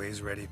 always ready.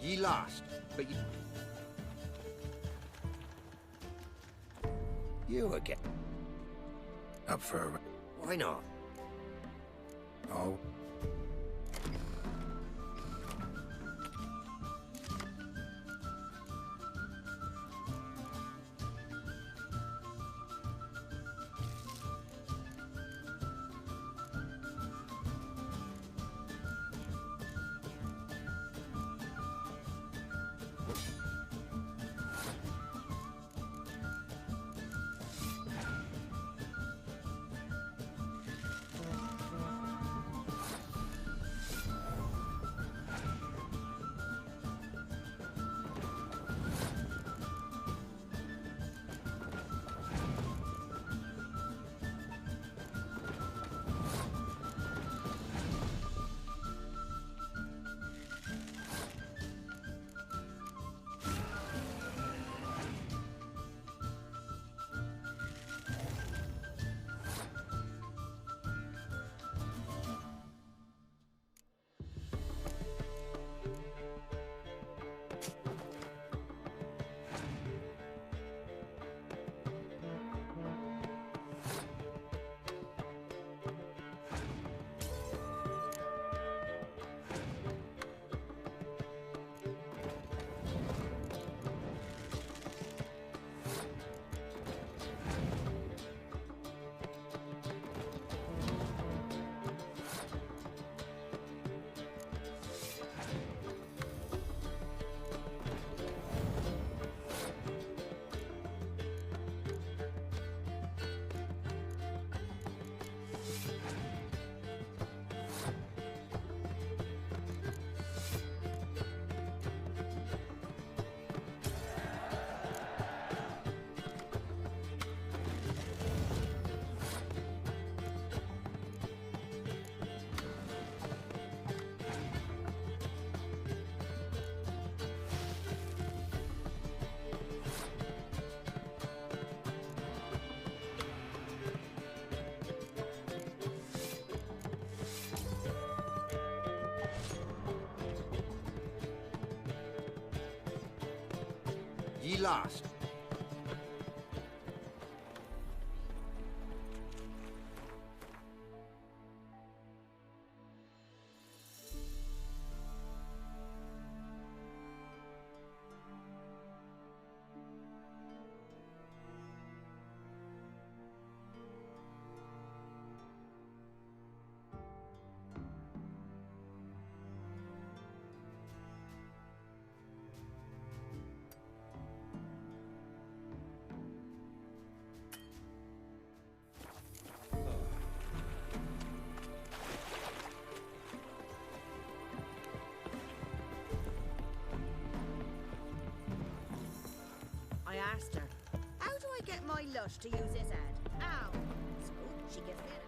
Ye lost, but you again. Up for a... Why not? Oh. Ye lost. I asked her, how do I get my lush to use this ad? Ow! So she gives me an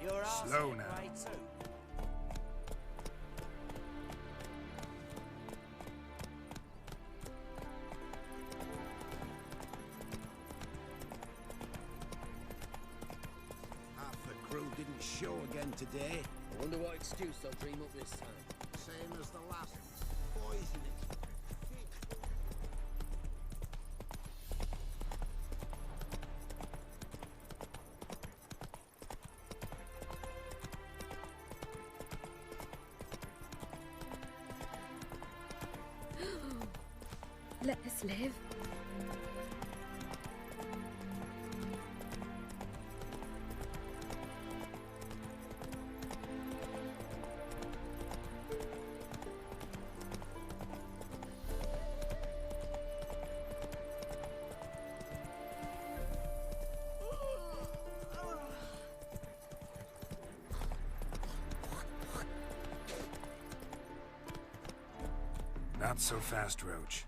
You're Slow asking, now. right, too. Half the crew didn't show again today. I wonder what excuse they'll dream up this time. Same as the last. Poisonous. Let us live. Not so fast, Roach.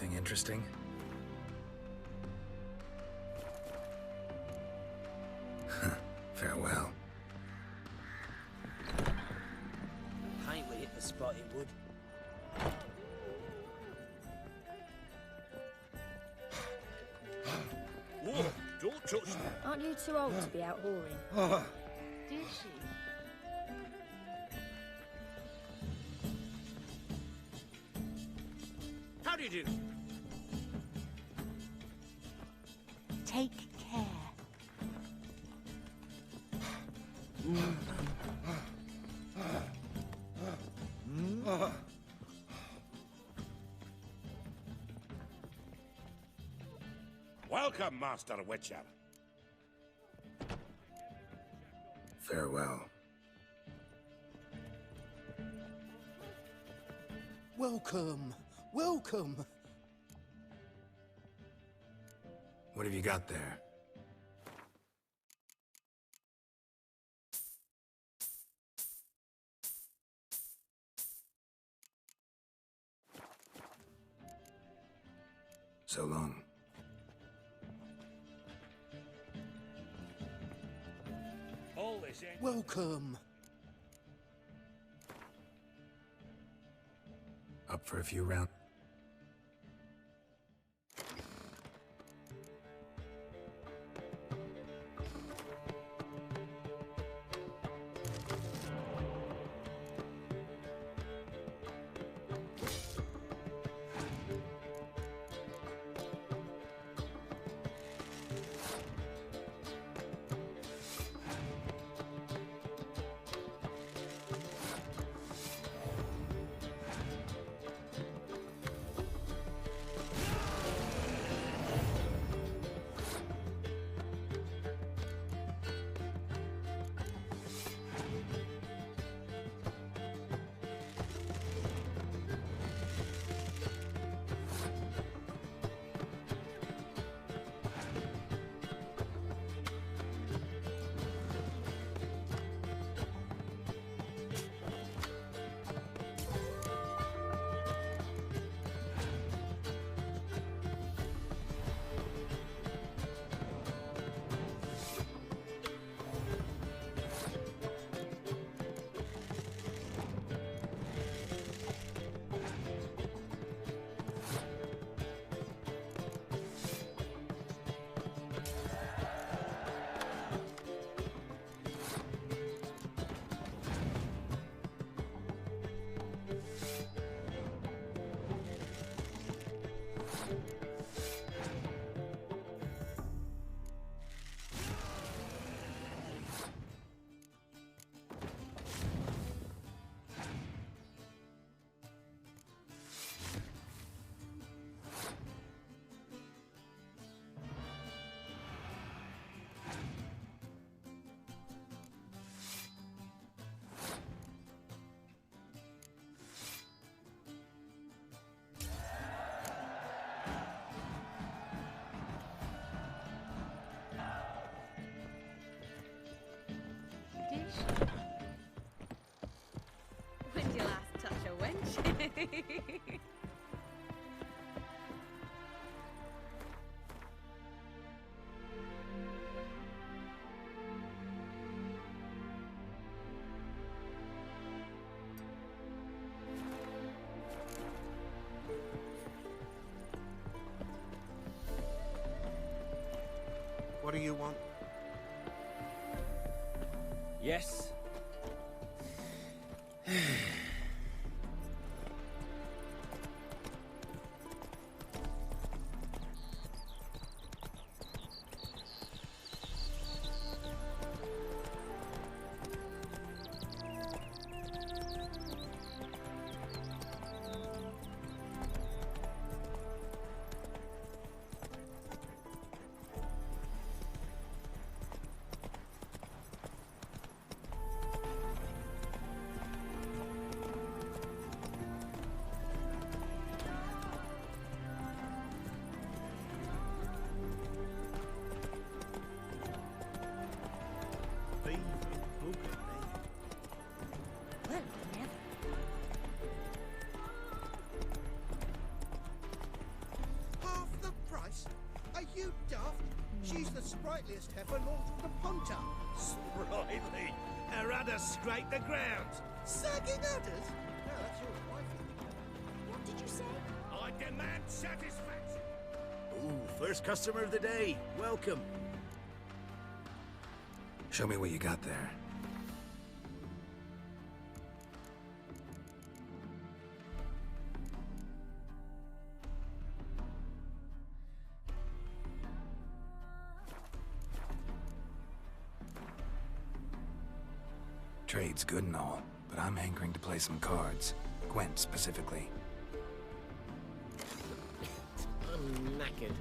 Anything interesting? Farewell. Paint would hit the spot it would. Whoa, don't touch me. Aren't you too old to be out whoring? Did she? How do you do? Take care. Welcome, Master Witcher. Farewell. Welcome. Welcome. What have you got there? So long. All this ain't... Welcome. Up for a few rounds? Did she? When'd you last touch a wench? What do you want? Yes. Well, never. sprightliest heifer north of the Ponta. Sprightly. Her udder scrape the ground. Sagging udders? No, that's your wifey. What did you say? I demand satisfaction. Ooh, first customer of the day. Welcome. Show me what you got there. Trade's good and all, but I'm hankering to play some cards. Gwent specifically. I'm knackered.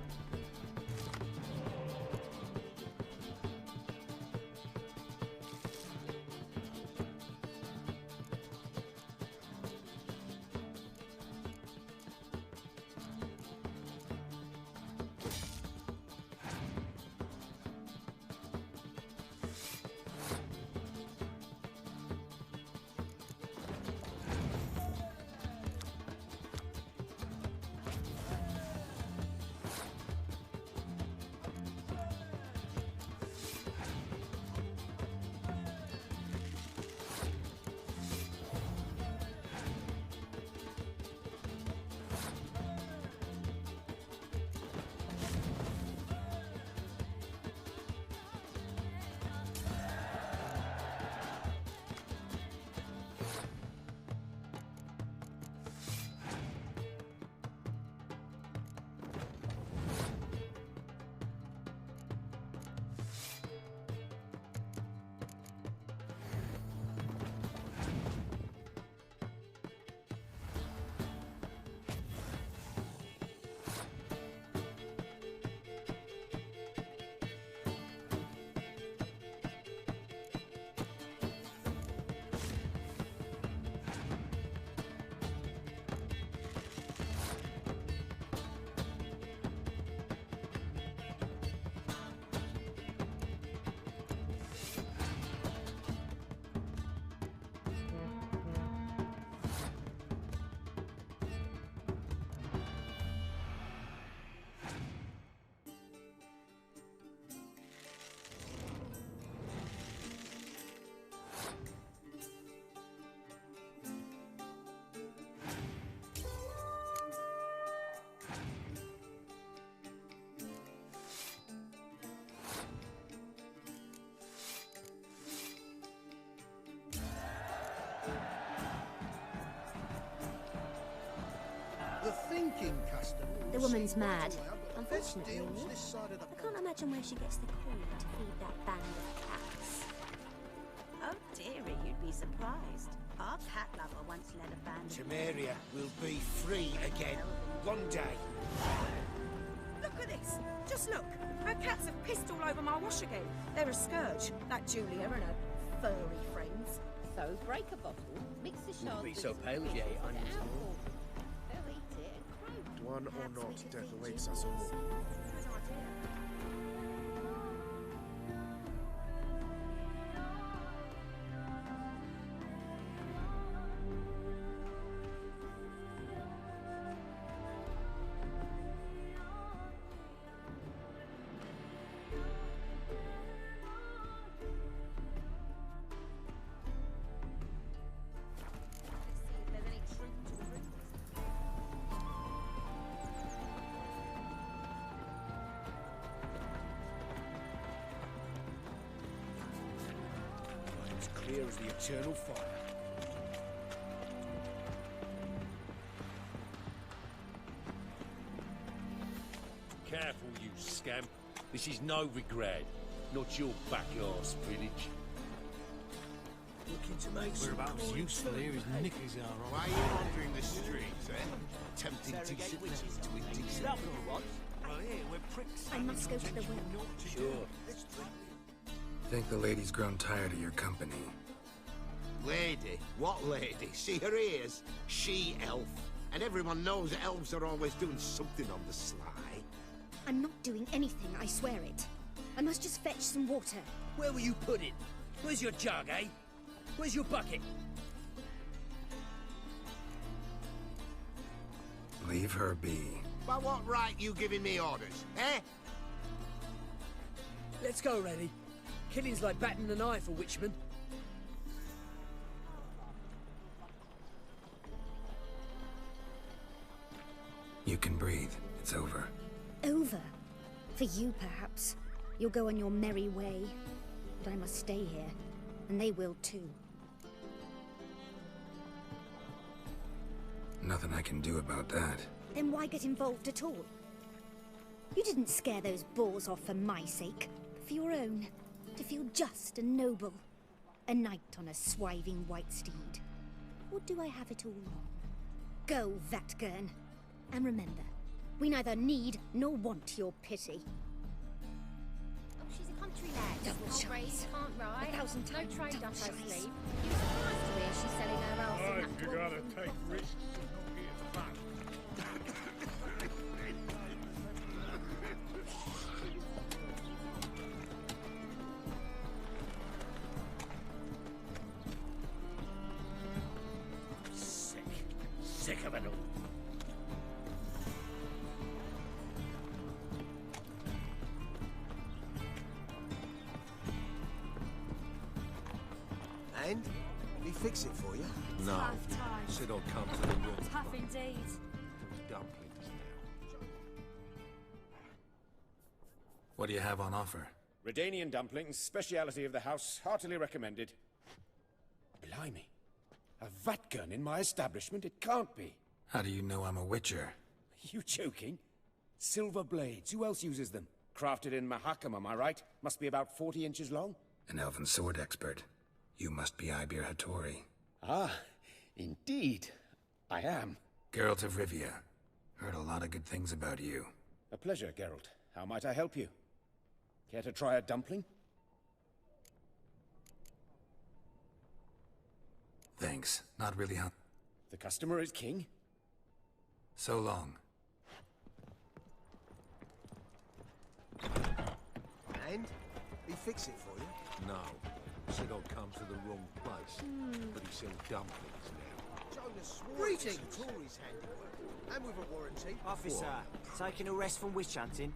The thinking customer. The woman's mad. Unfortunately, Unfortunately, this side of the I can't imagine where she gets the coin to feed that band of cats. Oh, dearie, you'd be surprised. Our cat lover once led a band of... Temeria will be free again. One day. Look at this! Just look! Her cats have pissed all over my wash again. They're a scourge, like Julia and her furry friends. So break a bottle, mix the shards. Wouldn't be with so some pale if cream, you ate put it onions out more. for them. They'll eat it and croak. One or Perhaps we not, should death feed awaits Julia us all. some. It's clear as the eternal fire. Careful, you scamp. This is no regret. Not your backyard village. Looking to make We're about as useful here as knickers are. Why are you wandering the streets, eh? Tempting decent ladies to indecent. I must go to the well. Sure. Think the lady's grown tired of your company. Lady? What lady? See her ears? She-elf. And everyone knows that elves are always doing something on the sly. I'm not doing anything, I swear it. I must just fetch some water. Where were you put it? Where's your jug, eh? Where's your bucket? Leave her be. By what right you giving me orders, eh? Let's go, Reddy. Killing's like batting an eye for witchmen. You can breathe. It's over. Over? For you, perhaps. You'll go on your merry way. But I must stay here, and they will too. Nothing I can do about that. Then why get involved at all? You didn't scare those boars off for my sake, but for your own. To feel just and noble. A knight on a swiving white steed. Or do I have it all wrong? Go, Vatgern. And remember, we neither need nor want your pity. Oh, she's a country lad. Double Old chance. Grace can't ride. 1,000 No times trade double up her chance. sleeve. You were surprised to hear she's selling her house in that You gotta dwarven take cottage. risks and not get back. Sick of it all. And? We fix it for you? No. Tough times. Said I'd come to the wrong Tough place. indeed. Dumplings now. What do you have on offer? Redanian dumplings, speciality of the house, heartily recommended. Blimey. A vatgun in my establishment? It can't be. How do you know I'm a witcher? Are you joking? Silver blades, who else uses them? Crafted in Mahakam, am I right? Must be about 40 inches long? An elven sword expert. You must be Ibir Hattori. Ah, indeed. I am. Geralt of Rivia. Heard a lot of good things about you. A pleasure, Geralt. How might I help you? Care to try a dumpling? Thanks. Not really, huh? The customer is king. So long. And? We fix it for you? No. Said I'd come to the wrong place. But he sells dumplings now. Jonas swore Greetings. it's Tory's handiwork. And with a warranty. Officer, taking a rest from witch hunting?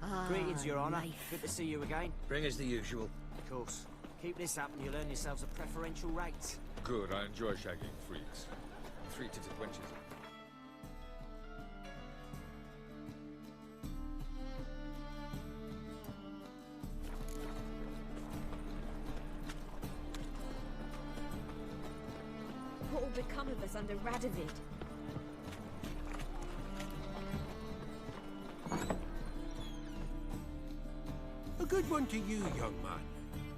Ah, Greetings, Your Honour. life. Good to see you again. Bring us the usual. Of course. Keep this up and you'll earn yourselves a preferential rate. Good, I enjoy shagging freaks. Three-titted wenches. What will become of us under Radovid? A good one to you, young man.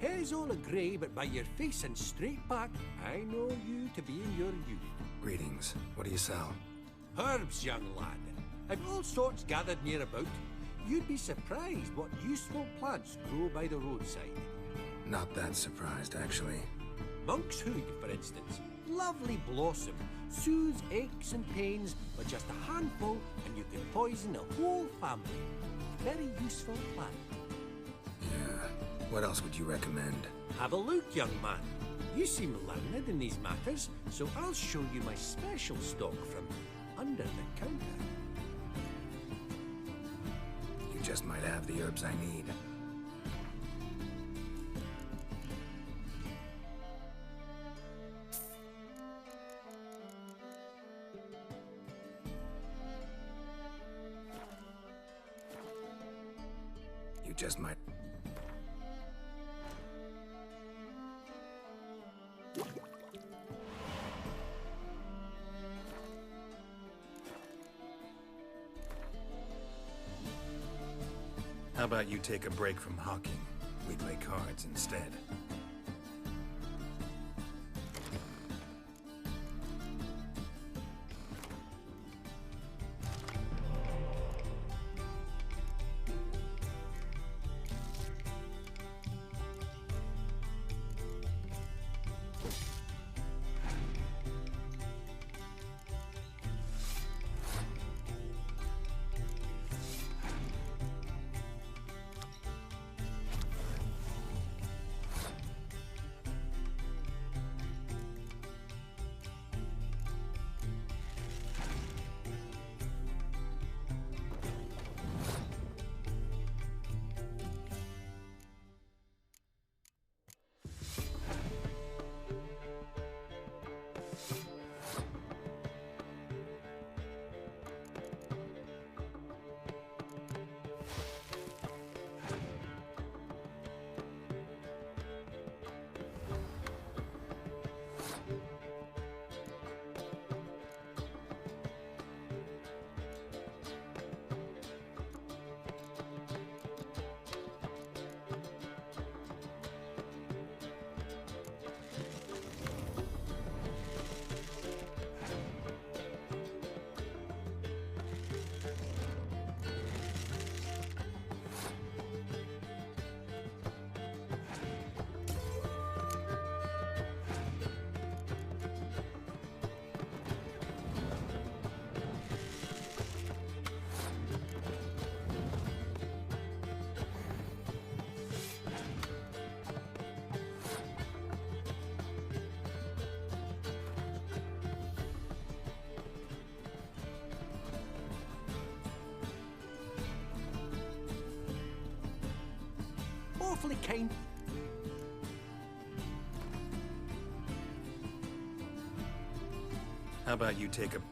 Hair's all a grey, but by your face and straight back, I know you to be in your youth. Greetings. What do you sell? Herbs, young lad. I've all sorts gathered near about. You'd be surprised what useful plants grow by the roadside. Not that surprised, actually. Monk's hood, for instance. Lovely blossom. Soothes aches and pains, but just a handful, and you can poison a whole family. Very useful plant. Yeah. What else would you recommend? Have a look, young man. You seem learned in these matters, so I'll show you my special stock from under the counter. You just might have the herbs I need. You just might... How about you take a break from hawking? We play cards instead. awfully kind. How about you take him?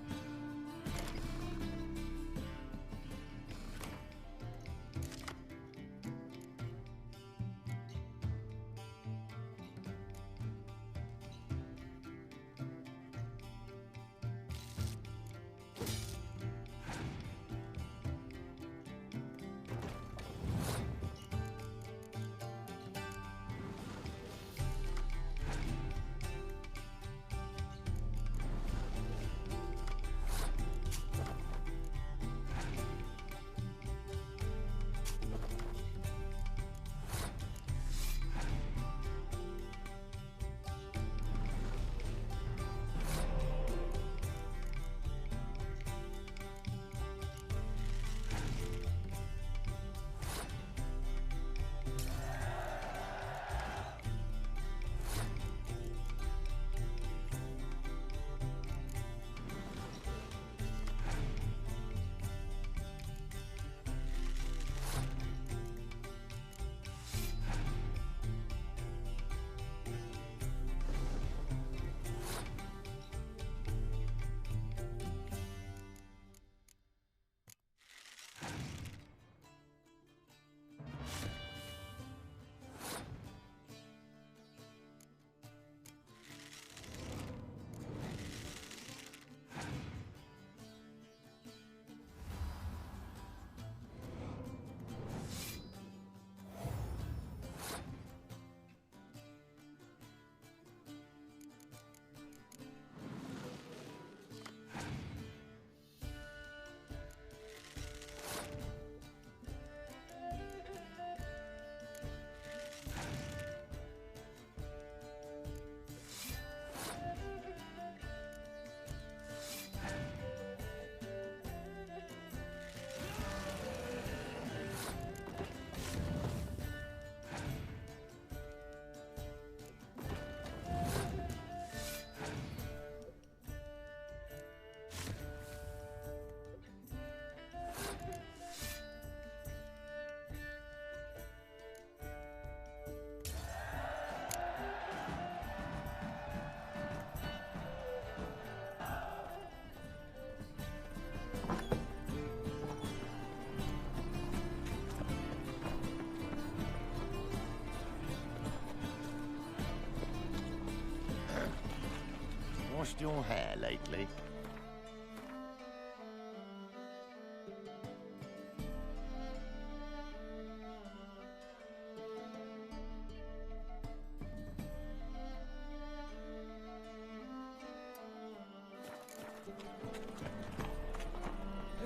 Washed your hair lately?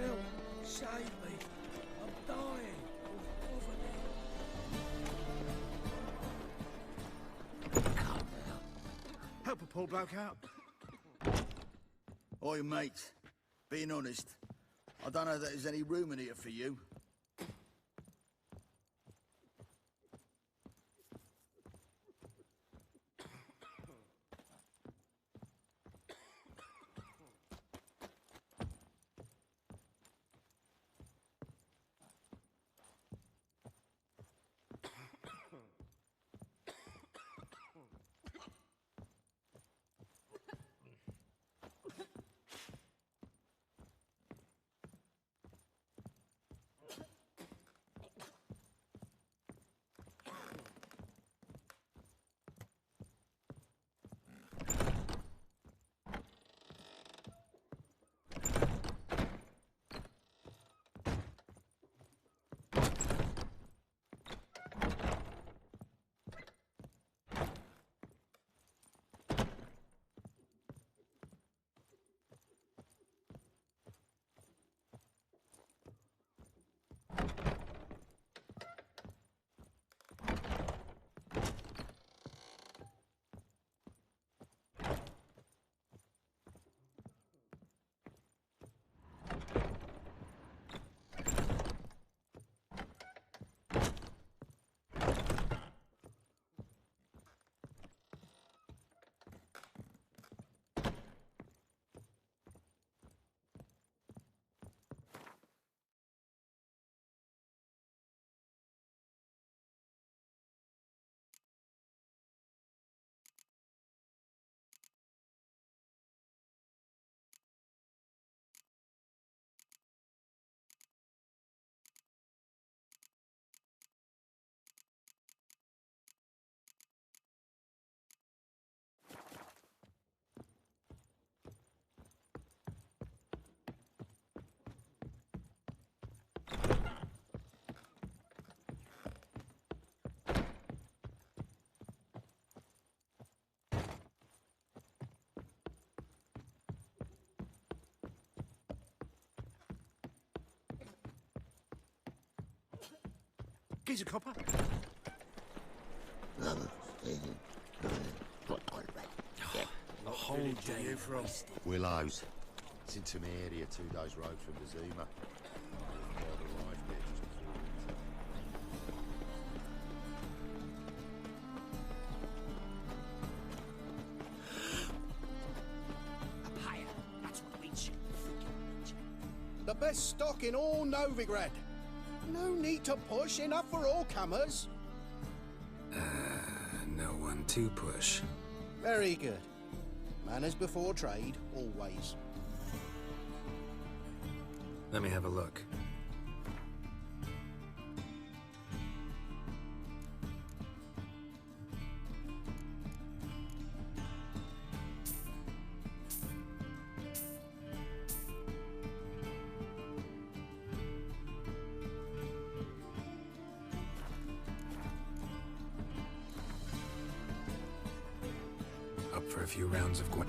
Help! Save me! I'm dying of poverty. Help a poor bloke out. Oi, mate. Being honest, I don't know that there's any room in here for you. Geez, a copper. A whole day you from? Willows. It's into my area, 2 days' road from the Zima. The best stock in all Novigrad. No need to push, enough for all comers. No one to push. Very good. Manners before trade, always. Let me have a look. Up for a few rounds of Gwen.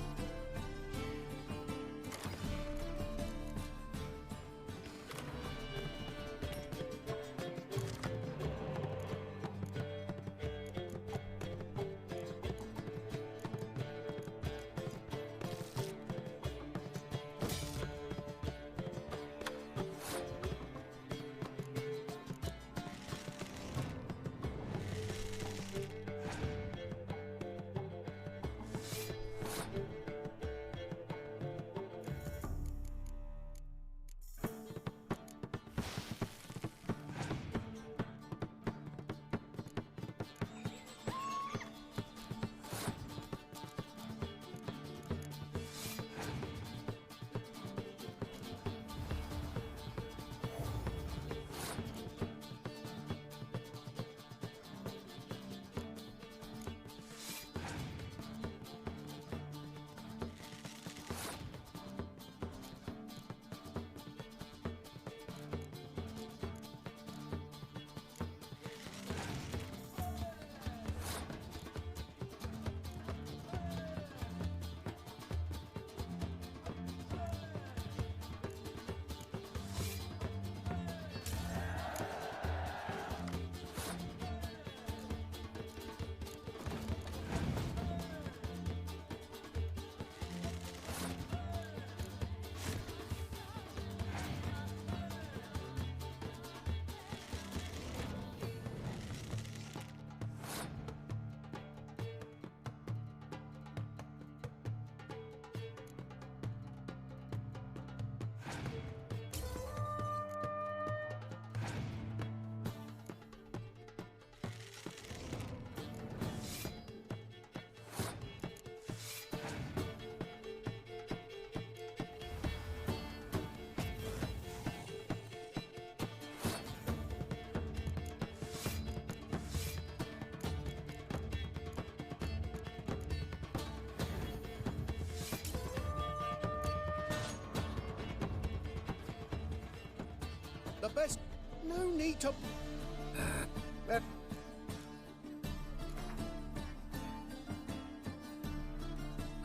The best... No need to...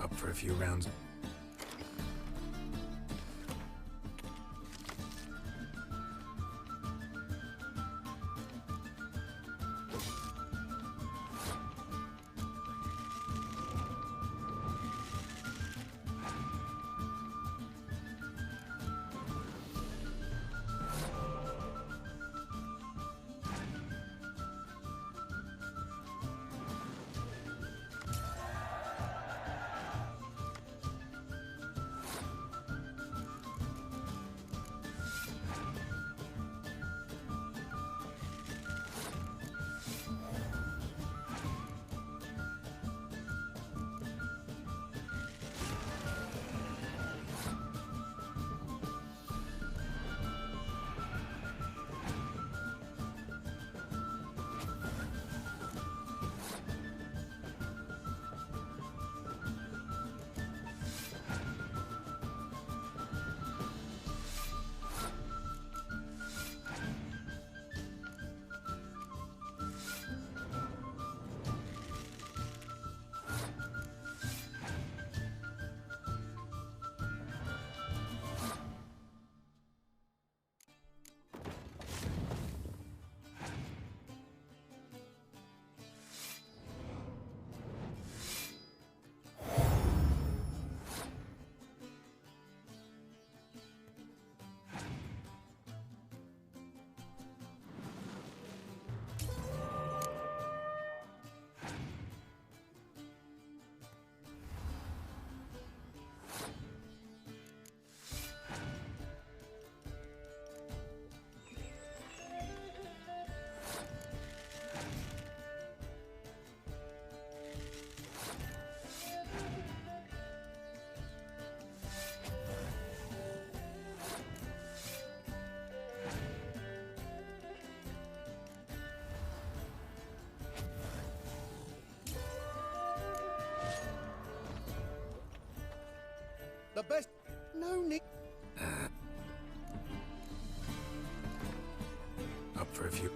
Up for a few rounds. The best... No need... Up for a few...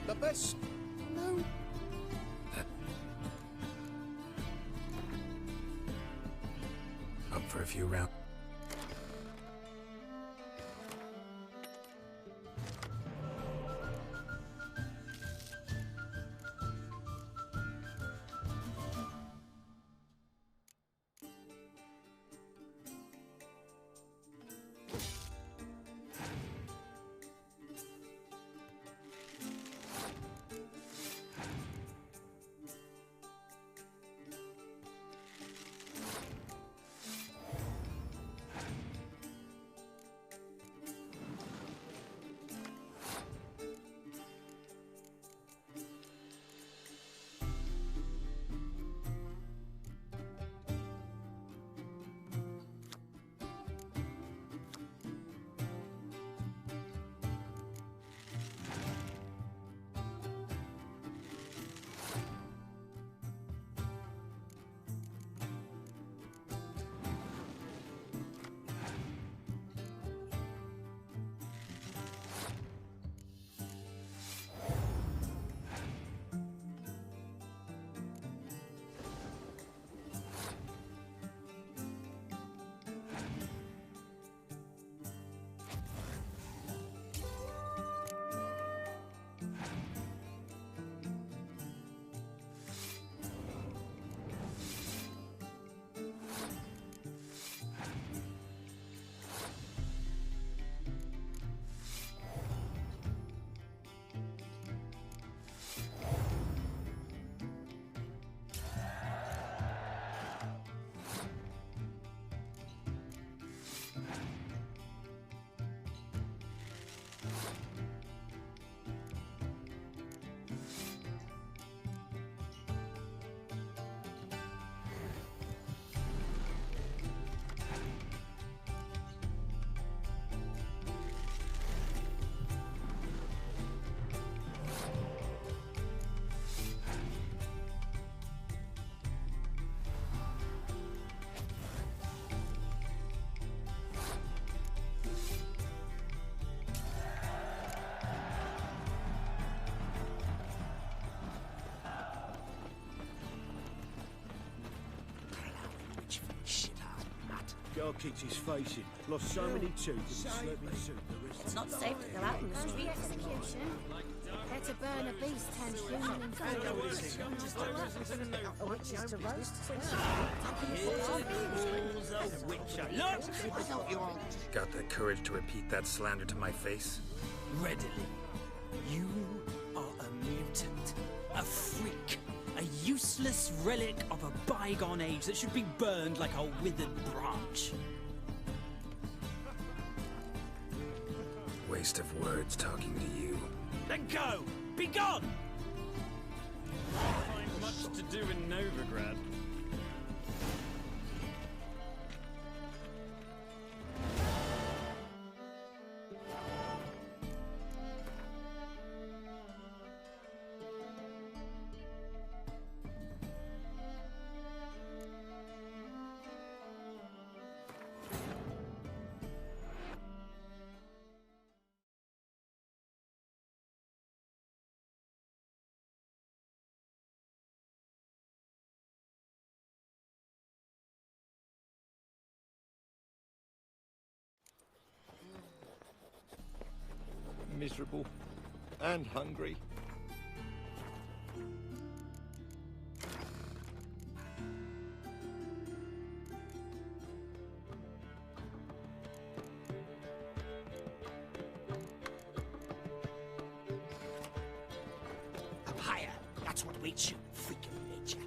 The best... No... Up for a few rounds. Jar kicked his face in. Lost so many tooth and slurping soup. It's not safe to go out in the The street. execution. They're to burn a beast turned human and Which is to roast. Got the courage to repeat that slander to my face? Readily. You are a mutant, a freak, a useless relic of a bygone age that should be burned like a withered branch. Waste of words talking to you. Then go! Be gone! Find much to do in Novigrad. Miserable and hungry. Up higher. That's what waits you, freak of nature.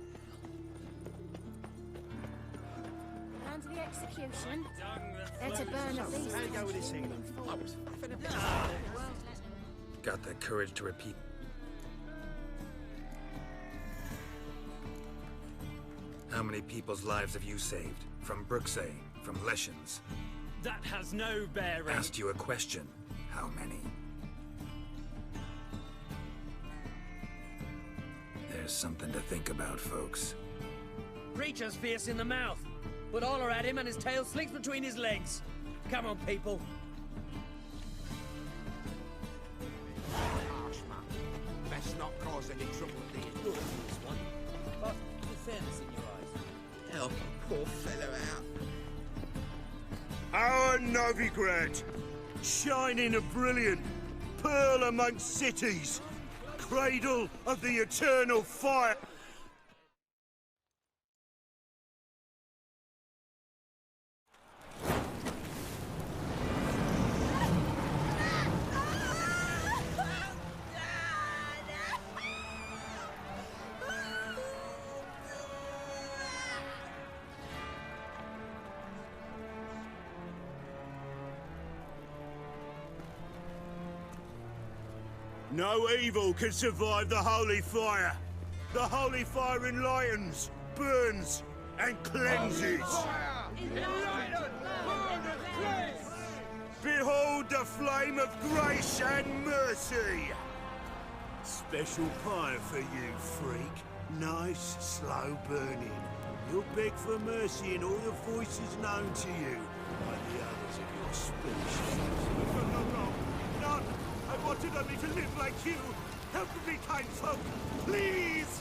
Down to the execution. They're to burn a beast. How'd it go with this England? I was Got the courage to repeat. How many people's lives have you saved? From Bruxay, from Leshens? That has no bearing. Asked you a question. How many? There's something to think about, folks. Creature's fierce in the mouth, but all are at him and his tail slinks between his legs. Come on, people. Harsh, man. Best not cause any trouble at the end. But with fairness in your eyes. Help a poor fellow out. Our Novigrad, shining a brilliant pearl amongst cities, cradle of the eternal fire. No evil can survive the holy fire. The holy fire enlightens, burns, and cleanses. Behold the flame of grace and mercy. Special pie for you, freak. Nice, slow burning. You'll beg for mercy in all the voices known to you, like the others of your species. No. None. I wanted only to live like you. Help me, kind folk, please!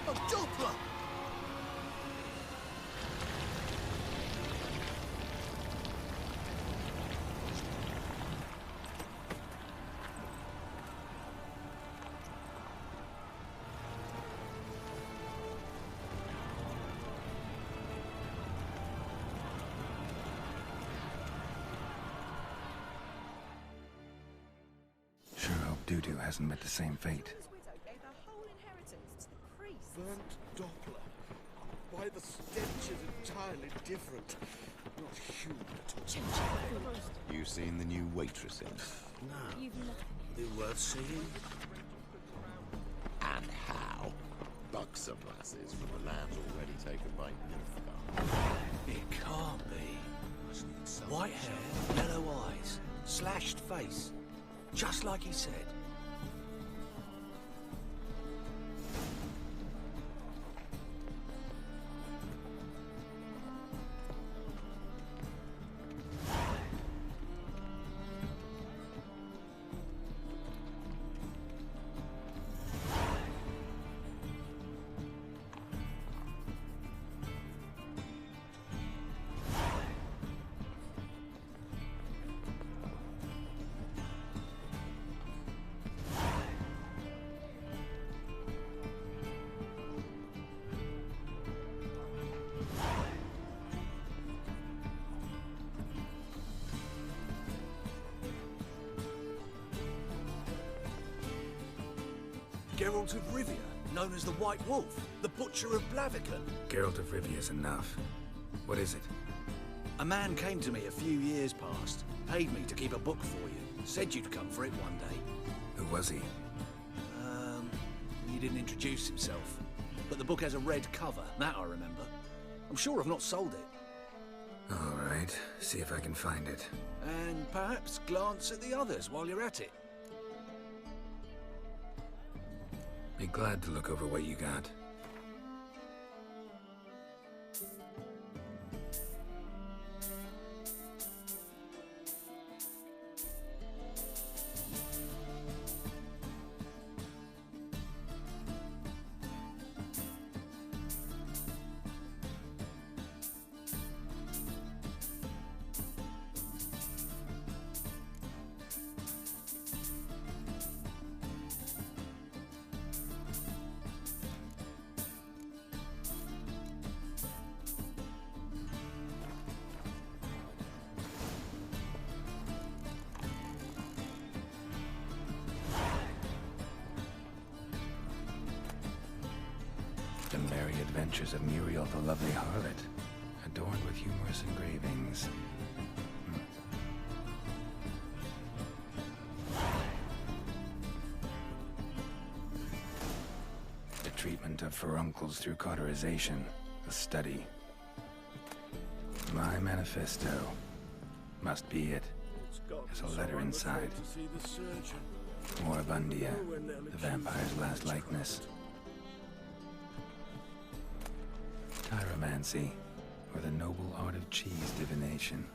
A Doppler! Sure hope Doo-Doo hasn't met the same fate. Burnt Doppler. Why, the stench is entirely different. Not human at all. You seen the new waitress in? No. Be worth seeing? And how? Buxom lasses from the lands already taken by Nilfgaard. It can't be. White hair, yellow eyes, slashed face. Just like he said. Geralt of Rivia, known as the White Wolf, the Butcher of Blaviken. Geralt of Rivia's enough. What is it? A man came to me a few years past, paid me to keep a book for you, said you'd come for it one day. Who was he? He didn't introduce himself. But the book has a red cover, that I remember. I'm sure I've not sold it. All right, see if I can find it. And perhaps glance at the others while you're at it. Be glad to look over what you got. The merry adventures of Muriel the lovely harlot, adorned with humorous engravings. The treatment of furuncles through cauterization, a study. My manifesto must be it. There's a letter inside. Moribundia, the vampire's last likeness. Chiromancy, or the noble art of cheese divination.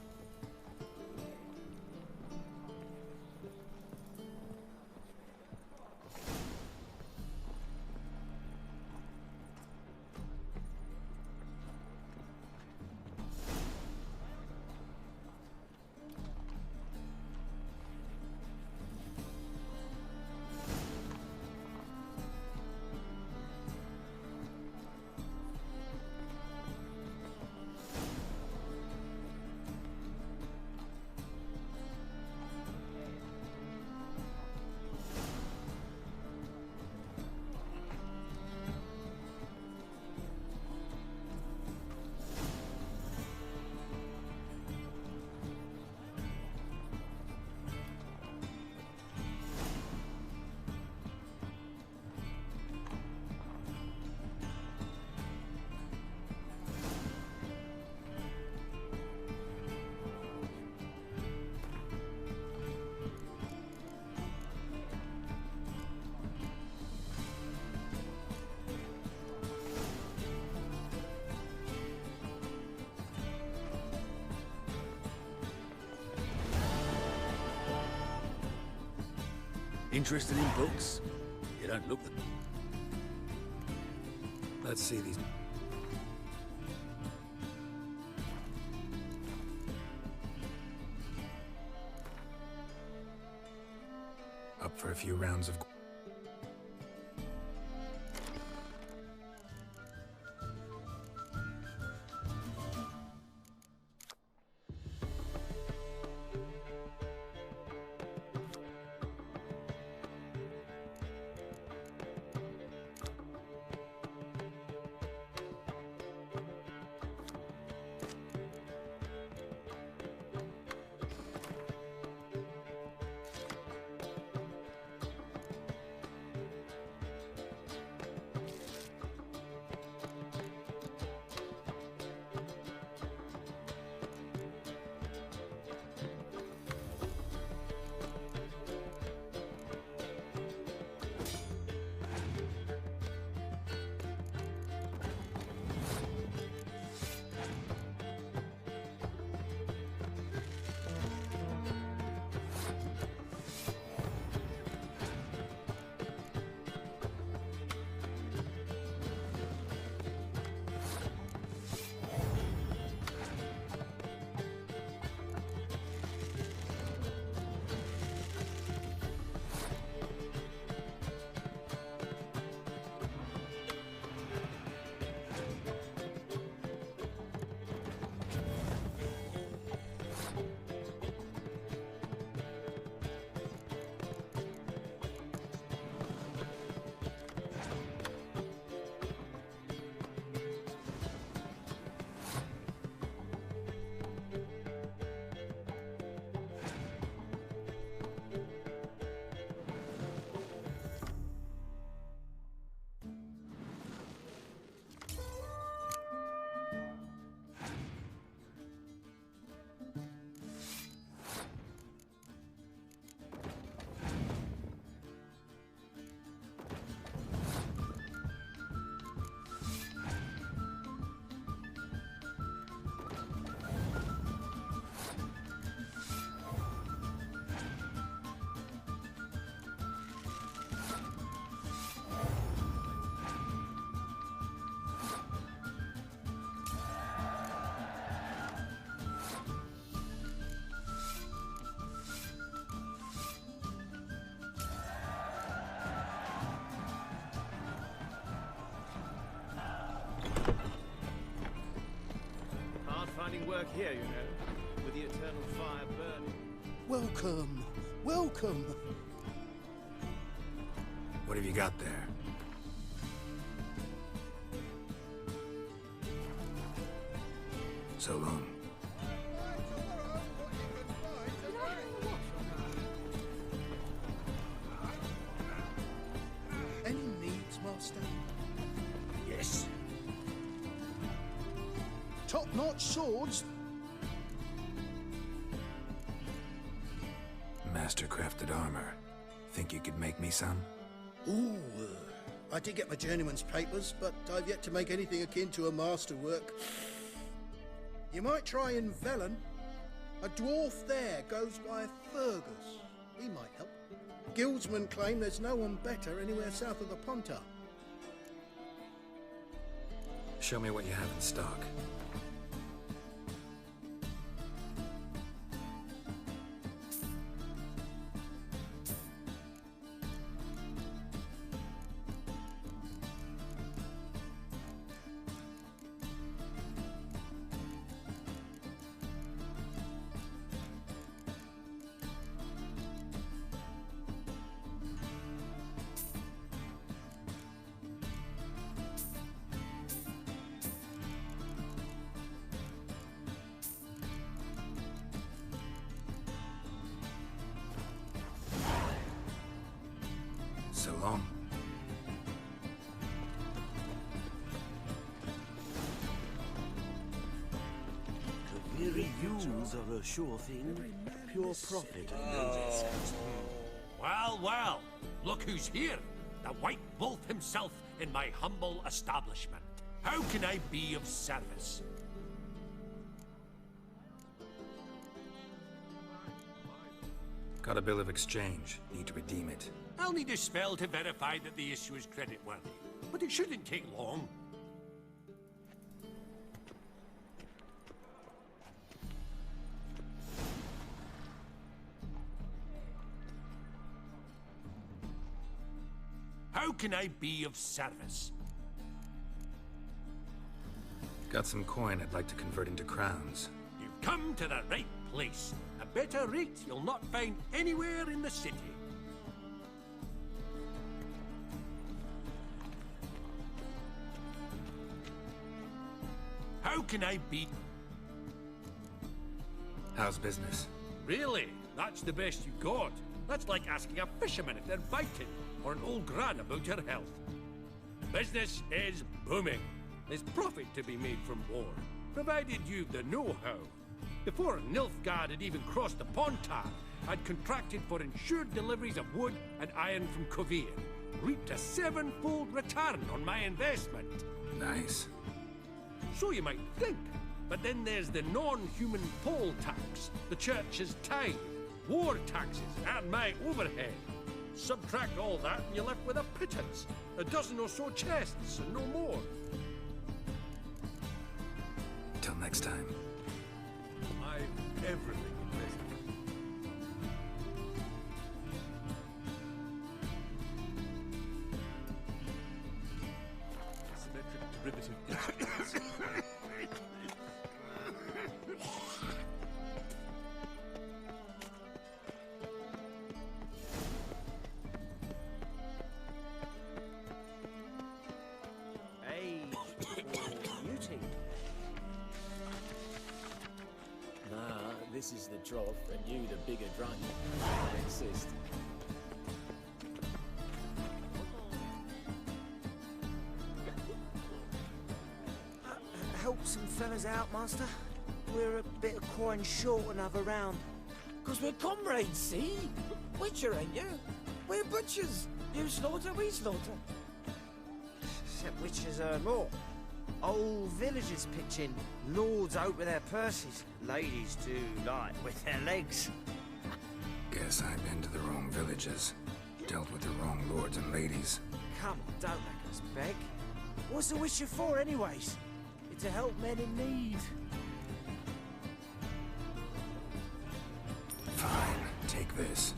Interested in books? You don't look them. Let's see these. Up for a few rounds of... work here, you know, with the eternal fire burning. Welcome, welcome. What have you got there? So long. Any needs, Master? Yes. Top-notch swords? Master-crafted armor. Think you could make me some? Ooh, I did get my journeyman's papers, but I've yet to make anything akin to a masterwork. You might try in Velen. A dwarf there goes by Fergus. He might help. Guildsmen claim there's no one better anywhere south of the Pontar. Show me what you have in stock. So long. Kaviri views are a sure thing. Pure profit. Well, well, look who's here. The White Wolf himself in my humble establishment. How can I be of service? Got a bill of exchange. Need to redeem it. I'll need a spell to verify that the issue is creditworthy, but it shouldn't take long. How can I be of service? Got some coin I'd like to convert into crowns. You've come to the right place. A better rate you'll not find anywhere in the city. How can I be? How's business? Really? That's the best you got? That's like asking a fisherman if they're biting, or an old gran about her health. Business is booming. There's profit to be made from war, provided you've the know-how. Before Nilfgaard had even crossed the Pontar, I'd contracted for insured deliveries of wood and iron from Kovir. Reaped a 7-fold return on my investment. Nice. So you might think. But then there's the non-human poll tax, the church's tithe, war taxes, and my overhead. Subtract all that and you're left with a pittance. A dozen or so chests and no more. Till next time. I've everything invested. Symmetric derivative instruments. This is the trough, and you the bigger drunk. I insist. Help some fellas out, Master. We're a bit of coin short another round. 'Cause we're comrades, see? Witcher, ain't you? We're butchers. You slaughter, we slaughter. Except witchers earn more. Old villagers pitch in. Lords out with their purses. Ladies do light with their legs. Guess I've been to the wrong villages. Dealt with the wrong lords and ladies. Come on, don't make us beg. What's the witcher for, anyways? It's to help men in need. Fine, take this.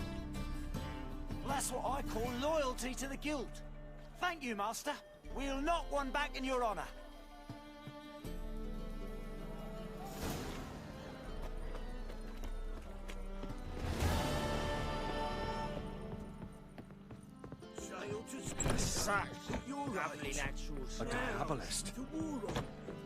Well, that's what I call loyalty to the guild. Thank you, Master. We'll knock one back in your honor. Lovely natural A diabolist.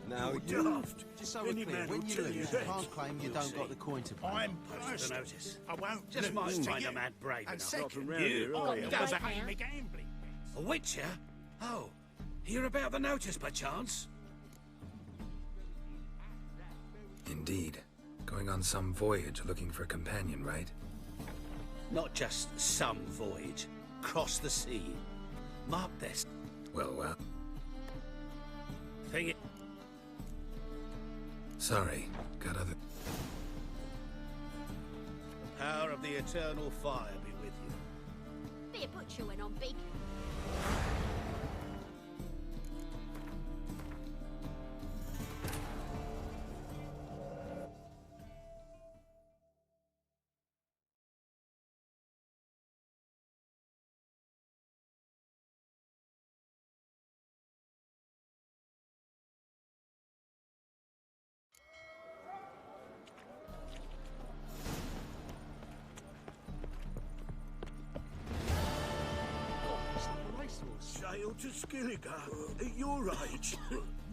Now, You're daft. just so we're Any clear, man when will you tell lose, you you that. can't claim you don't got the coin to pay. I'm Post first. the notice. I won't Just lose might to find you. a man brave And enough. second, You go go back back. in my gambling. A witcher? Oh, hear about the notice, perchance? Indeed. Going on some voyage looking for a companion, right? Not just some voyage. Cross the sea. Mark this. Well. Thing it. Sorry. Got other... The power of the eternal fire be with you. Be a butcher went on big. Sail to Skilliga at your age.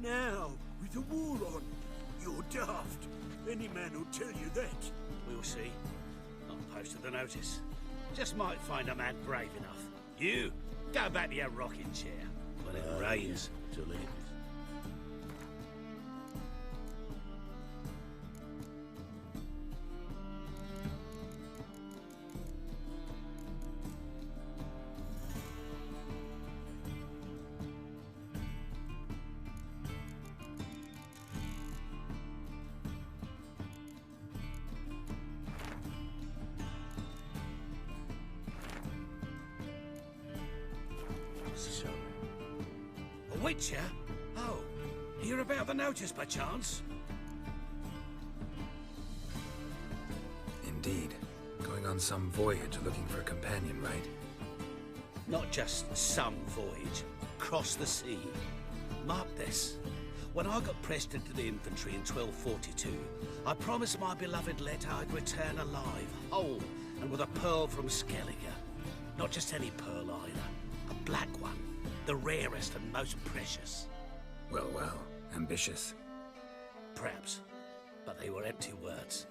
Now, with the war on, you're daft. Any man will tell you that. We'll see. Not posted the notice. Just might find a man brave enough. You, go back to your rocking chair. When it rains, to live. So, a witcher? Oh, hear about the notice, perchance? Indeed. Going on some voyage looking for a companion, right? Not just some voyage. Cross the sea. Mark this. When I got pressed into the infantry in 1242, I promised my beloved Let I'd return alive, whole, and with a pearl from Skellige. Not just any pearl either. A black one. The rarest and most precious. Well. Ambitious. Perhaps. But they were empty words.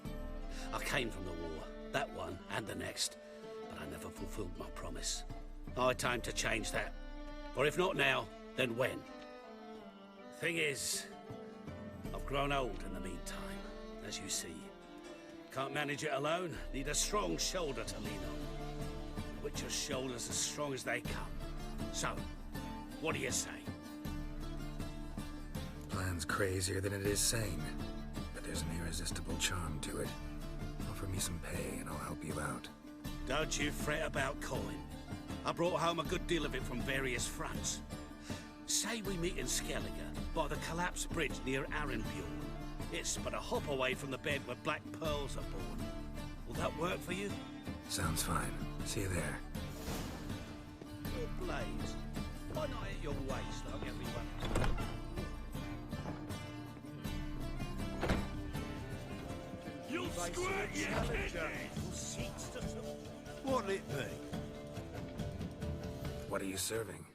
I came from the war. That one and the next. But I never fulfilled my promise. High time to change that. Or if not now, then when? Thing is, I've grown old in the meantime, as you see. Can't manage it alone. Need a strong shoulder to lean on. Witcher's shoulders as strong as they come. So, what do you say? Plan's crazier than it is sane. But there's an irresistible charm to it. Offer me some pay and I'll help you out. Don't you fret about coin. I brought home a good deal of it from various fronts. Say we meet in Skellige, by the collapsed bridge near Arenbjorn. It's but a hop away from the bed where black pearls are born. Will that work for you? Sounds fine. See you there. Good blades. Why not at your waist like everyone? You'll squirt your kidney! What'll it be? What are you serving?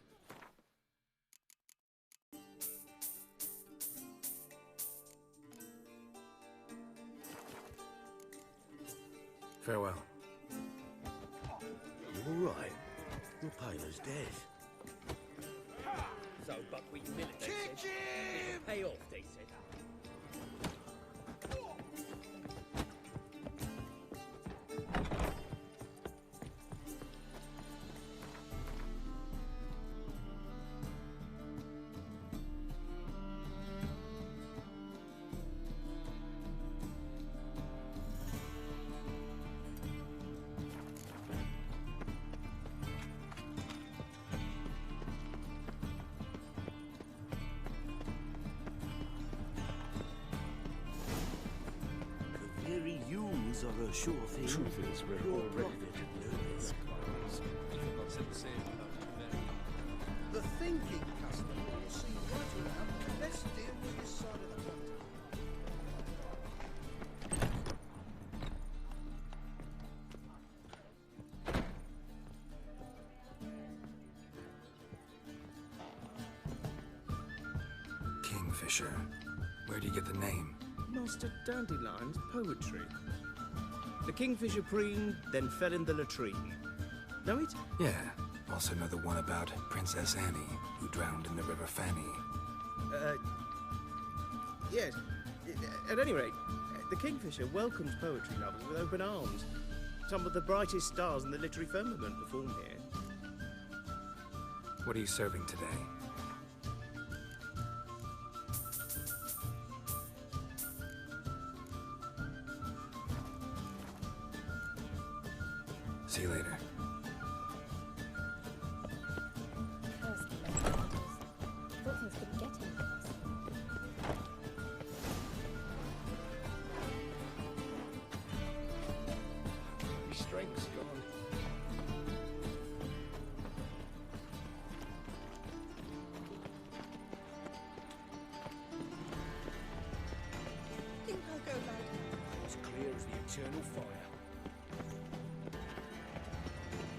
Farewell. You all right? Your paler's dead. So buckwheat millet, they said. It'll pay off, they said. Very ewes are a sure thing. Truth is, we're Pure already profit and no risk. The thinking customer will see right around and let's deal with this side of the contract. Kingfisher. Where do you get the name? Master Dandelion's poetry. The kingfisher preened, then fell in the latrine. Know it? Yeah. Also know the one about Princess Annie, who drowned in the River Fanny. Yes. At any rate, the kingfisher welcomes poetry lovers with open arms. Some of the brightest stars in the literary firmament perform here. What are you serving today? See you later. His strength's gone. Think I'll go, lad. As clear as the eternal fire.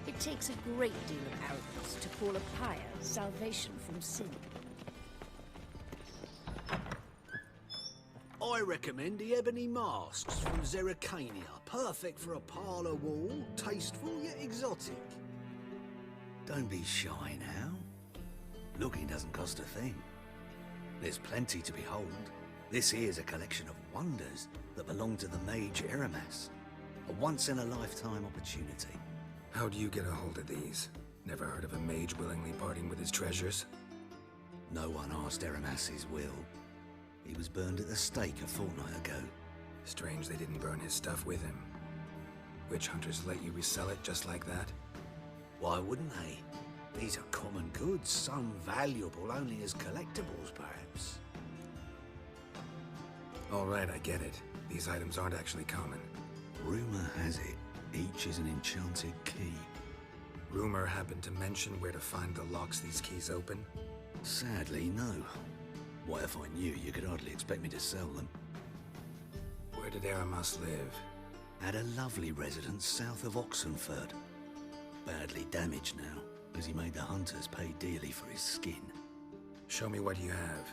It takes a great deal of arrogance to call a pyre salvation from sin. I recommend the ebony masks from Zeracania. Perfect for a parlour wall, tasteful yet exotic. Don't be shy now. Looking doesn't cost a thing. There's plenty to behold. This here's a collection of wonders that belong to the mage Eramas. A once-in-a-lifetime opportunity. How do you get a hold of these? Never heard of a mage willingly parting with his treasures? No one asked Eramas' will. He was burned at the stake a fortnight ago. Strange they didn't burn his stuff with him. Witch hunters let you resell it just like that? Why wouldn't they? These are common goods, some valuable only as collectibles, perhaps. All right, I get it. These items aren't actually common. Rumor has it, each is an enchanted key. Rumor happened to mention where to find the locks these keys open? Sadly, no. What if I knew, you could hardly expect me to sell them. Where did Eramas live? At a lovely residence south of Oxenford. Badly damaged now, as he made the hunters pay dearly for his skin. Show me what you have.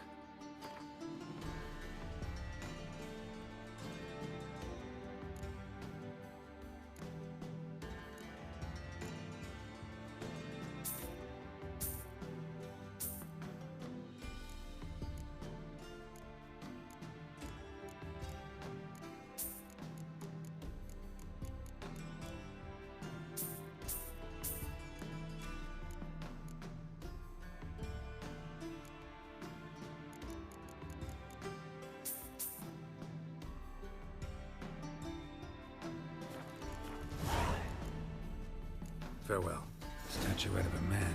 Farewell. Statuette of a man.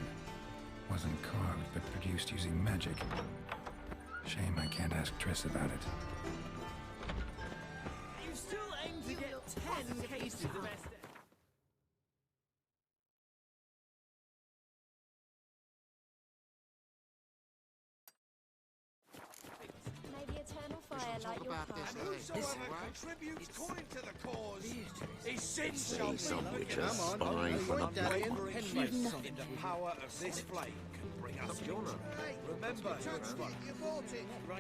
Wasn't carved, but produced using magic. Shame I can't ask Triss about it. You still aim to get 10 cases of SD. Maybe eternal fire like your Whosoever contributes coin to the cause, his sins shall Some be witches forgiven. spy from a Henry, the power of this flame can bring us victory. Remember,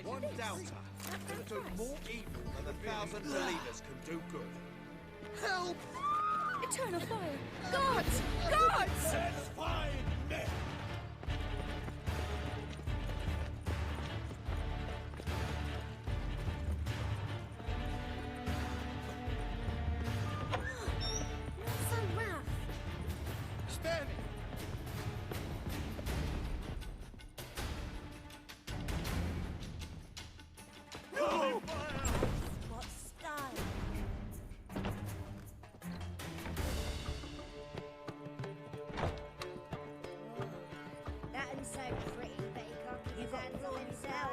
one doubter can do more evil than 1,000 believers can do good. Help! Eternal fire! Gods! Gods! Satisfied men! Son Ralph! Standing! What style? That one's so pretty, but he can't keep his hands on himself.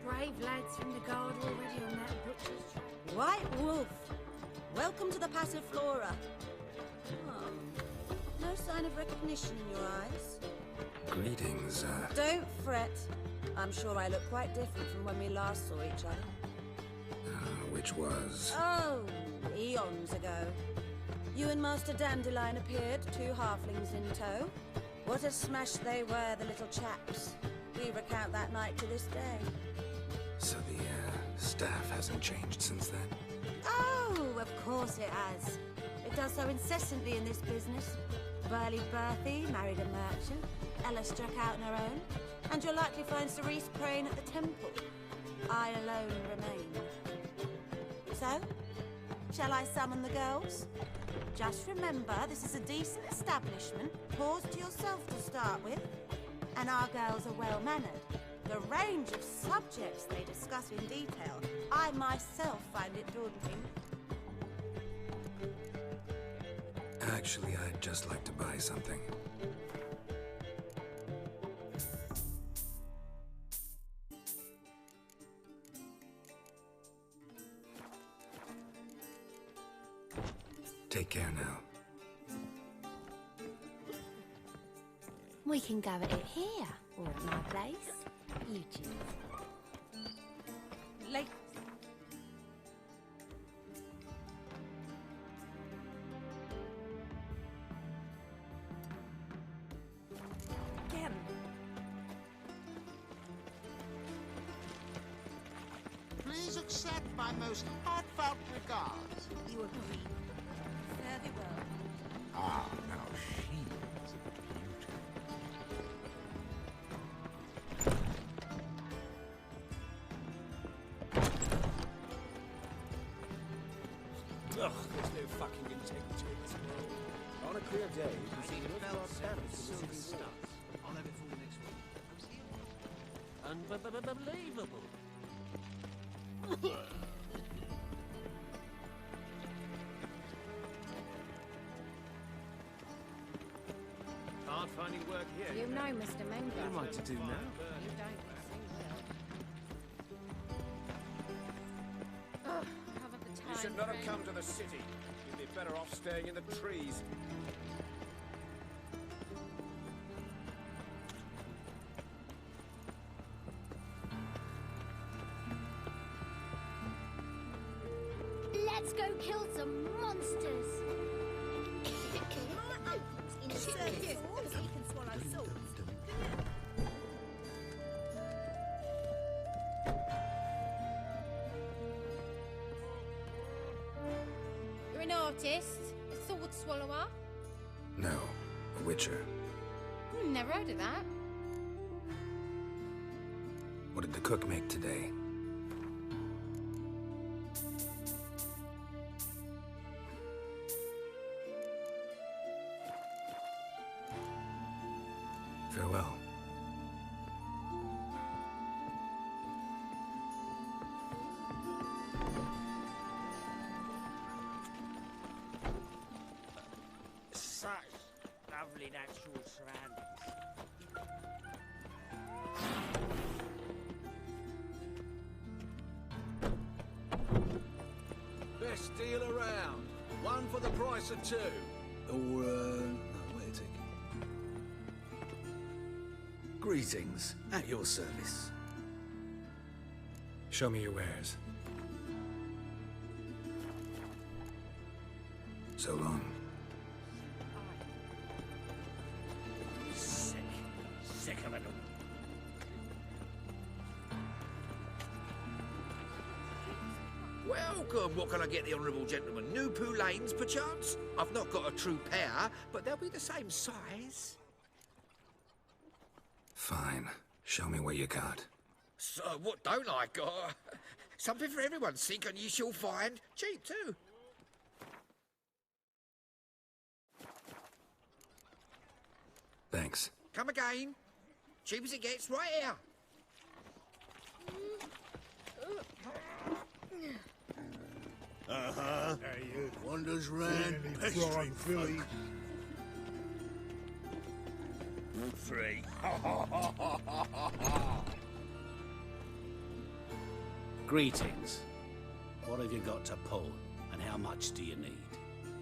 Brave lads from the guard already on that butcher's track. White Wolf! Welcome to the Passiflora. Oh, no sign of recognition in your eyes. Greetings, Don't fret. I'm sure I look quite different from when we last saw each other. which was... Oh, eons ago. You and Master Dandelion appeared, 2 halflings in tow. What a smash they were, the little chaps. We recount that night to this day. So the staff hasn't changed since then? Oh, of course it has. It does so incessantly in this business. Burly Bertie married a merchant, Ella struck out on her own, and you'll likely find Cerise praying at the temple. I alone remain. So, shall I summon the girls? Just remember, this is a decent establishment. Pause to yourself to start with. And our girls are well-mannered. The range of subjects they discuss in detail, I myself find it daunting. Actually, I'd just like to buy something. Take care now. We can go at it here, or at my place. You choose. Late. Again. Please accept my most heartfelt regards. You agree. Very well. Ah, now she's a beauty. Ugh, there's no fucking integrity in this world. On a clear day, you can see most of our banners from the city wall. I'll have it for the next one. Unbelievable. Hard finding work here. You know, Mr. Menga. What am I to do now? You don't. Oh, haven't the time. You should not have friend. come to the city. You'd be better off staying in the trees. Let's go kill some monsters. In service, so we can swallow swords. You're an artist, a sword swallower. No, a witcher. Never heard of that. What did the cook make today? Farewell. Such lovely natural surroundings. Best deal around. One for the price of 2. Or, no, wait a tick. Greetings, at your service. Show me your wares. So long. Sick. Sick of it all. Welcome. What can I get the honourable gentleman? New poo lanes, perchance? I've not got a true pair, but they'll be the same size. Fine. Show me what you got. So, what don't I got? Something for everyone. Seek and ye shall find. Cheap, too. Thanks. Come again. Cheap as it gets, right here. Uh-huh. Wanders round, pestering folk. Free. Greetings. What have you got to pull, and how much do you need?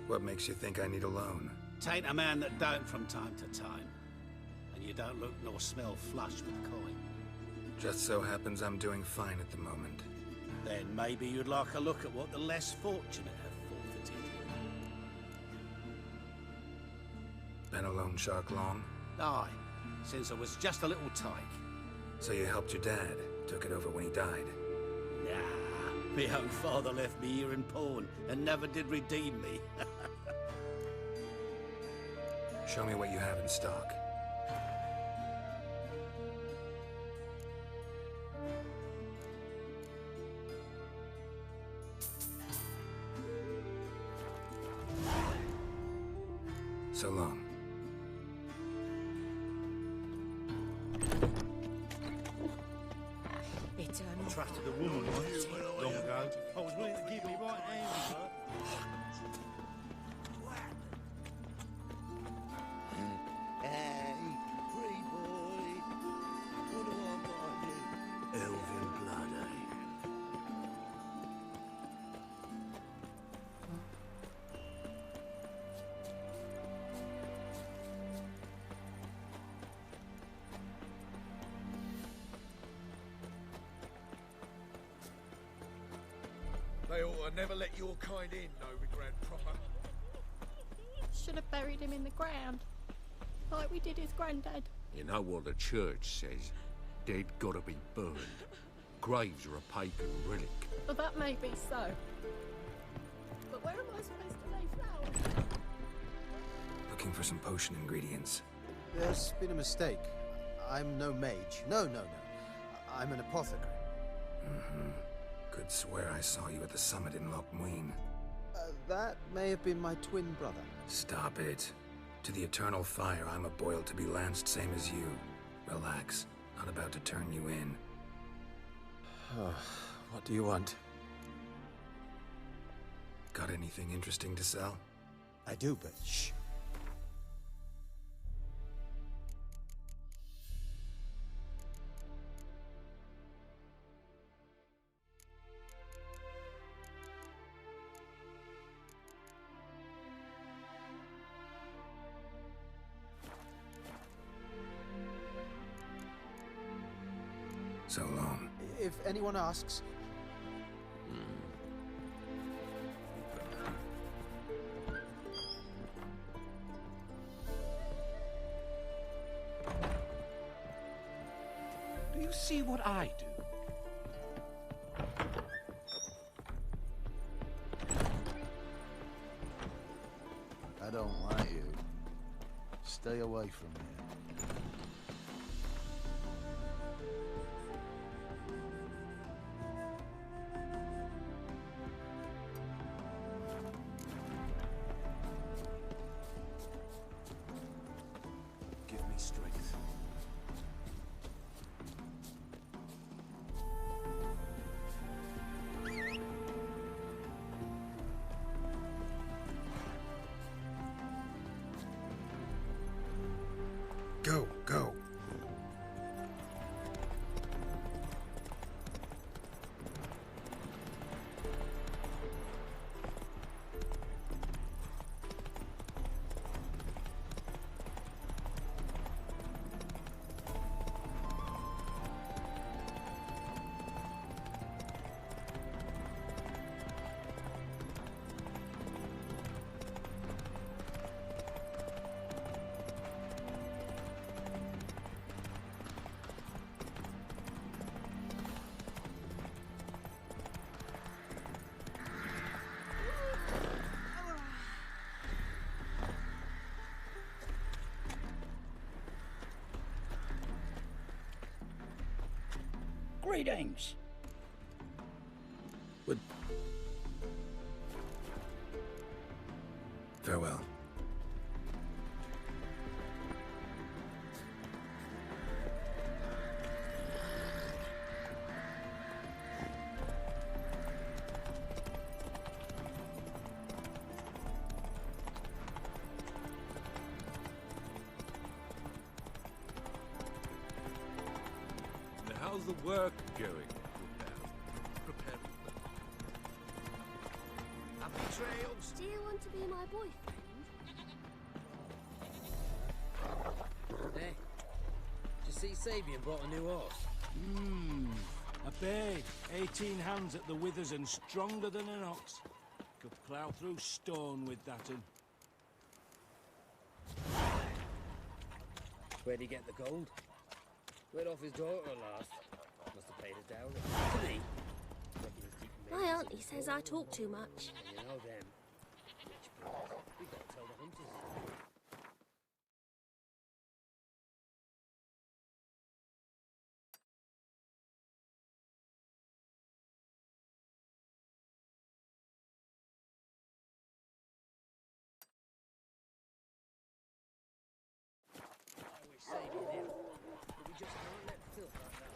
What makes you think I need a loan? Tain't a man that don't from time to time. And you don't look nor smell flush with coin. Just so happens I'm doing fine at the moment. Then maybe you'd like a look at what the less fortunate have forfeited. Been a loan shark long? Aye, since I was just a little tyke. So you helped your dad, took it over when he died? Nah, my own father left me here in pawn and never did redeem me. Show me what you have in stock. So long. Eternal. Trusted the woman once, long ago. I was willing to give me right hand with her. Hey, free boy. What do I got to do? Elven blood, eh? They ought to never let your kind in, Novigrad proper. Should have buried him in the ground, like we did his granddad. You know what the church says? Dead gotta be burned. Graves are a pagan relic. Well, that may be so. But where am I supposed to lay flowers? Looking for some potion ingredients. There's been a mistake. I'm no mage. No. I'm an apothecary. Mm-hmm. Could swear I saw you at the summit in Loch Muin. That may have been my twin brother. Stop it. To the eternal fire, I'm a boil to be lanced same as you. Relax. Not about to turn you in. What do you want? Got anything interesting to sell? I do, but shh. So long. If anyone asks... Do you see what I do? I don't want you. Stay away from me. Give me strength. Go. Greetings. Farewell. How's the work going? Prepare. Happy trails. Do you want to be my boyfriend? Hey, did you see Sabian brought a new horse? A bay, 18 hands at the withers and stronger than an ox. Could plough through stone with that. Where'd he get the gold? Where'd off his daughter last? Must have paid a dowry. To me? Reckon he's keeping My auntie says I talk too much. And you know them. Rich boys. We gotta tell the hunters. I wish Sadie knew, but we just can't let filth like that.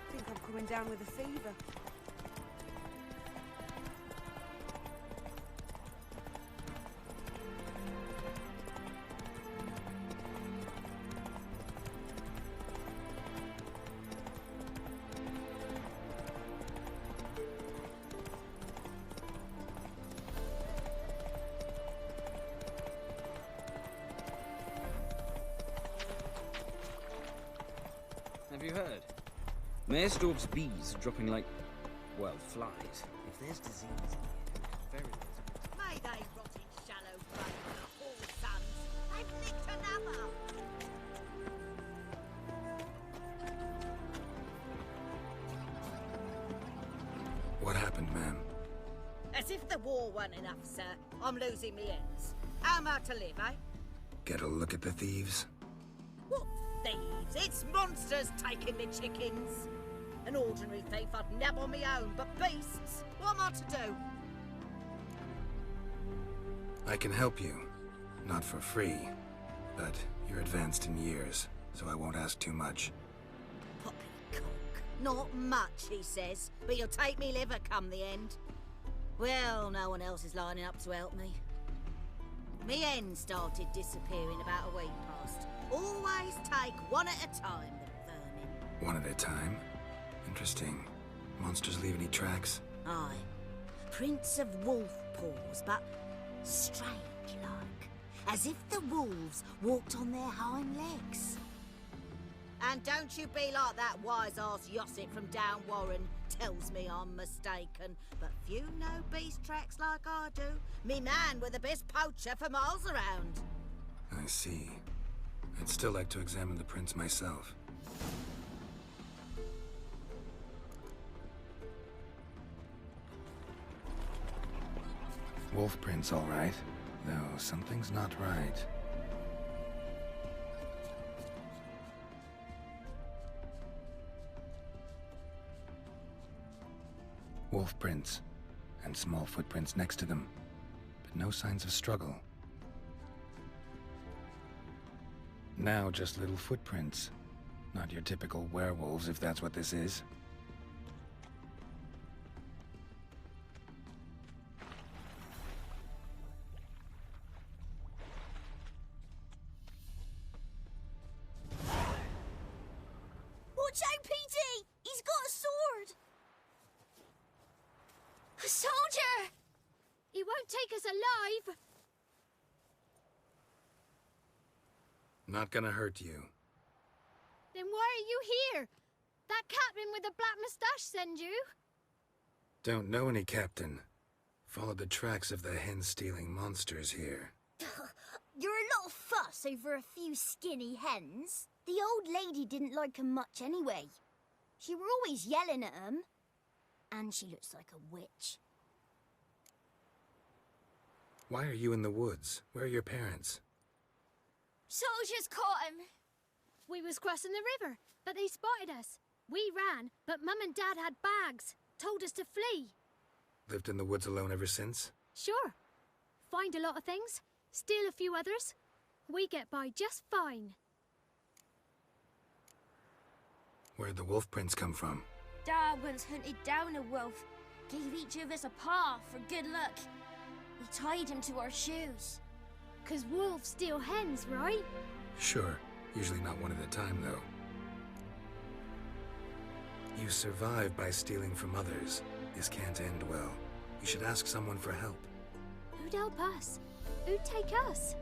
I think I'm coming down with a fever. Have you heard? Maelstorm's bees are dropping like, well, flies. If there's disease in the air, very May they rot in shallow grave in the whole suns. They've licked another. What happened, ma'am? As if the war weren't enough, sir. I'm losing me ends. How am I to live, eh? Get a look at the thieves? What thieves? It's monsters taking me chickens. An ordinary thief I'd nab on my own, but beasts? What am I to do? I can help you. Not for free, but you're advanced in years, so I won't ask too much. Not much, he says, but you'll take me liver come the end. Well, no one else is lining up to help me. Me hen started disappearing about a week past. Always take one at a time, the vermin. One at a time? Interesting. Monsters leave any tracks? Aye. Prints of wolf paws, but strange-like. As if the wolves walked on their hind legs. And don't you be like that wise-ass Yossip from down Warren. Tells me I'm mistaken. But few know beast tracks like I do. Me man were the best poacher for miles around. I see. I'd still like to examine the prints myself. Wolf prints, all right. Though something's not right. Wolf prints, and small footprints next to them, but no signs of struggle. Now just little footprints. Not your typical werewolves, if that's what this is. Watch out, PD! He's got a sword! A soldier! He won't take us alive! Not gonna hurt you. Then why are you here? That captain with the black moustache send you? Don't know any captain. Followed the tracks of the hen-stealing monsters here. You're a little fuss over a few skinny hens. The old lady didn't like 'em much anyway. She were always yelling at 'em. And she looks like a witch. Why are you in the woods? Where are your parents? Soldiers caught him. We was crossing the river, but they spotted us. We ran, but Mum and Dad had bags. Told us to flee. Lived in the woods alone ever since? Sure. Find a lot of things, steal a few others. We get by just fine. Where'd the wolf prints come from? Dad once hunted down a wolf. Gave each of us a paw for good luck. He tied him to our shoes. 'Cause wolves steal hens, right? Sure. Usually not one at a time, though. You survive by stealing from others. This can't end well. You should ask someone for help. Who'd help us? Who'd take us?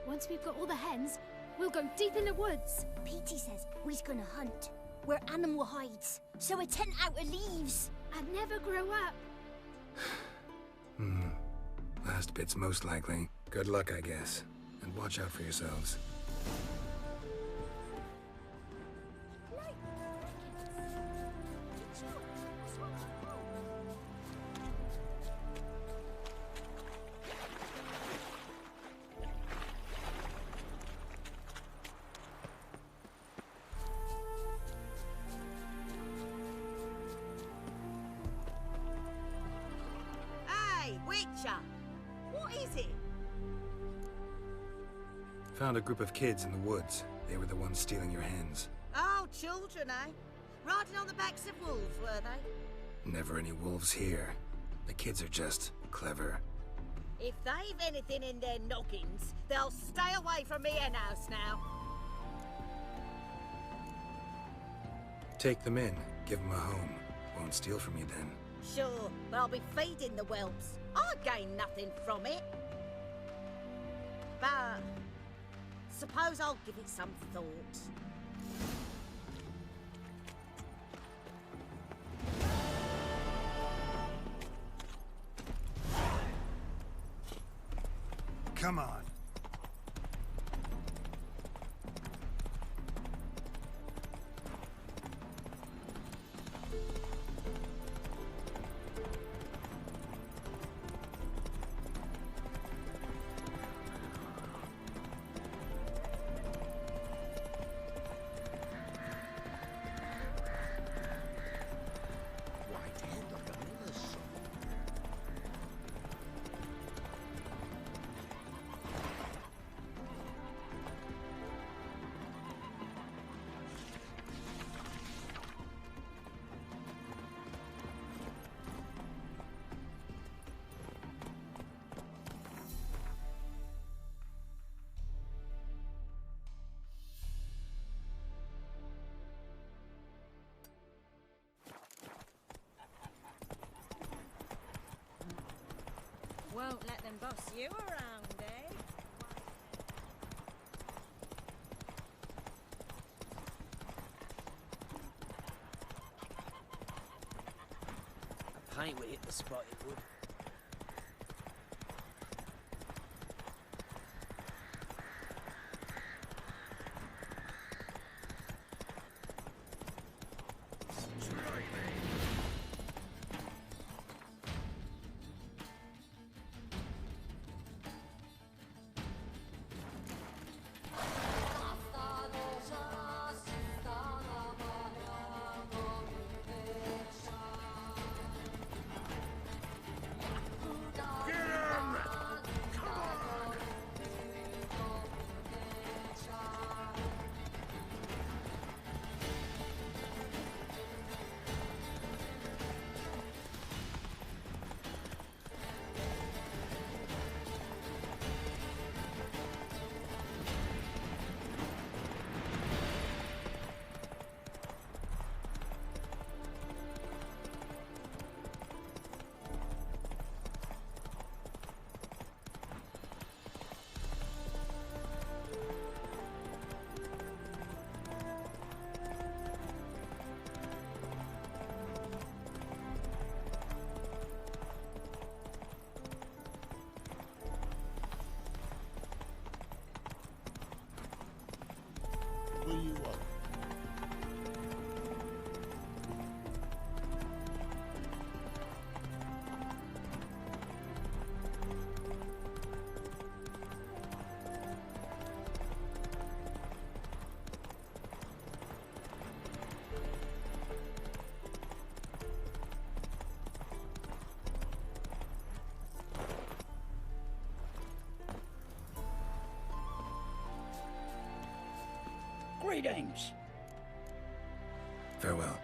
Once we've got all the hens, we'll go deep in the woods. Petey says we's gonna hunt. We're animal hides, so a tent out of leaves. And never grow up. Last bit's most likely. Good luck, I guess. And watch out for yourselves. What is it? Found a group of kids in the woods. They were the ones stealing your hens. Oh, children, eh? Riding on the backs of wolves, were they? Never any wolves here. The kids are just clever. If they've anything in their noggins, they'll stay away from me hen house now. Take them in. Give them a home. Won't steal from you then. Sure, but I'll be feeding the whelps. I gain nothing from it. But suppose I'll give it some thought. Come on. Won't let them boss you around, eh? A paint would hit the spot, it would. What do you want? Greetings. Farewell.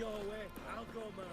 your way, I'll go mine.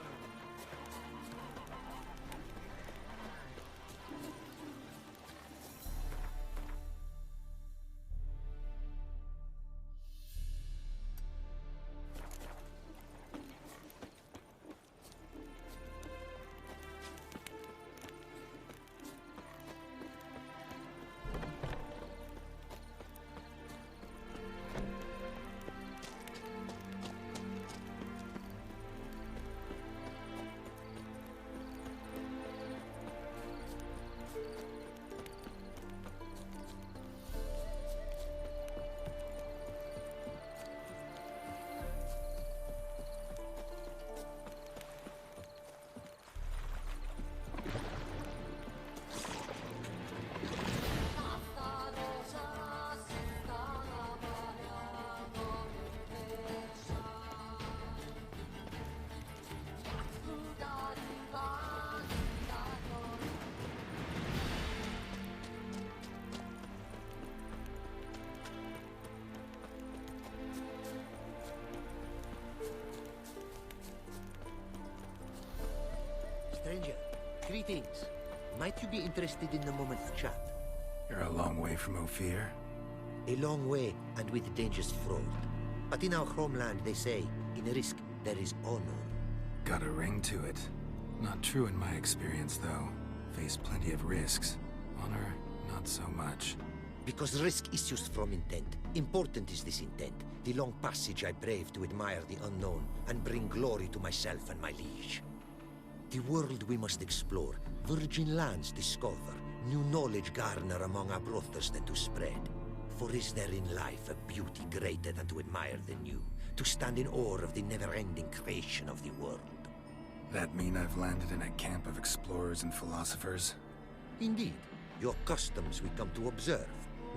Stranger, greetings. Might you be interested in a moment's chat? You're a long way from Ophir. A long way, and with dangers fraught. But in our homeland, they say, in risk, there is honor. Got a ring to it. Not true in my experience, though. Face plenty of risks. Honor, not so much. Because risk issues from intent. Important is this intent. The long passage I brave to admire the unknown, and bring glory to myself and my liege. The world we must explore, virgin lands discover, new knowledge garner among our brothers than to spread. For is there in life a beauty greater than to admire the new, to stand in awe of the never-ending creation of the world? That mean I've landed in a camp of explorers and philosophers? Indeed. Your customs we come to observe,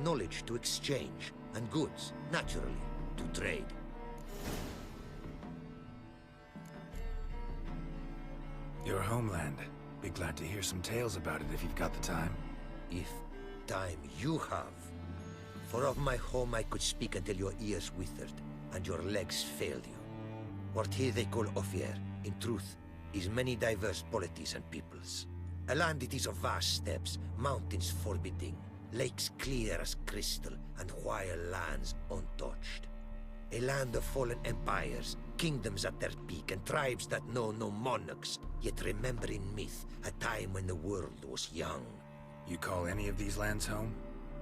knowledge to exchange, and goods, naturally, to trade. Your homeland. Be glad to hear some tales about it if you've got the time. If time you have. For of my home I could speak until your ears withered, and your legs failed you. What here they call Ophir, in truth, is many diverse polities and peoples. A land it is of vast steppes, mountains forbidding, lakes clear as crystal, and wild lands untouched. A land of fallen empires, kingdoms at their peak, and tribes that know no monarchs, yet remember in myth a time when the world was young. You call any of these lands home?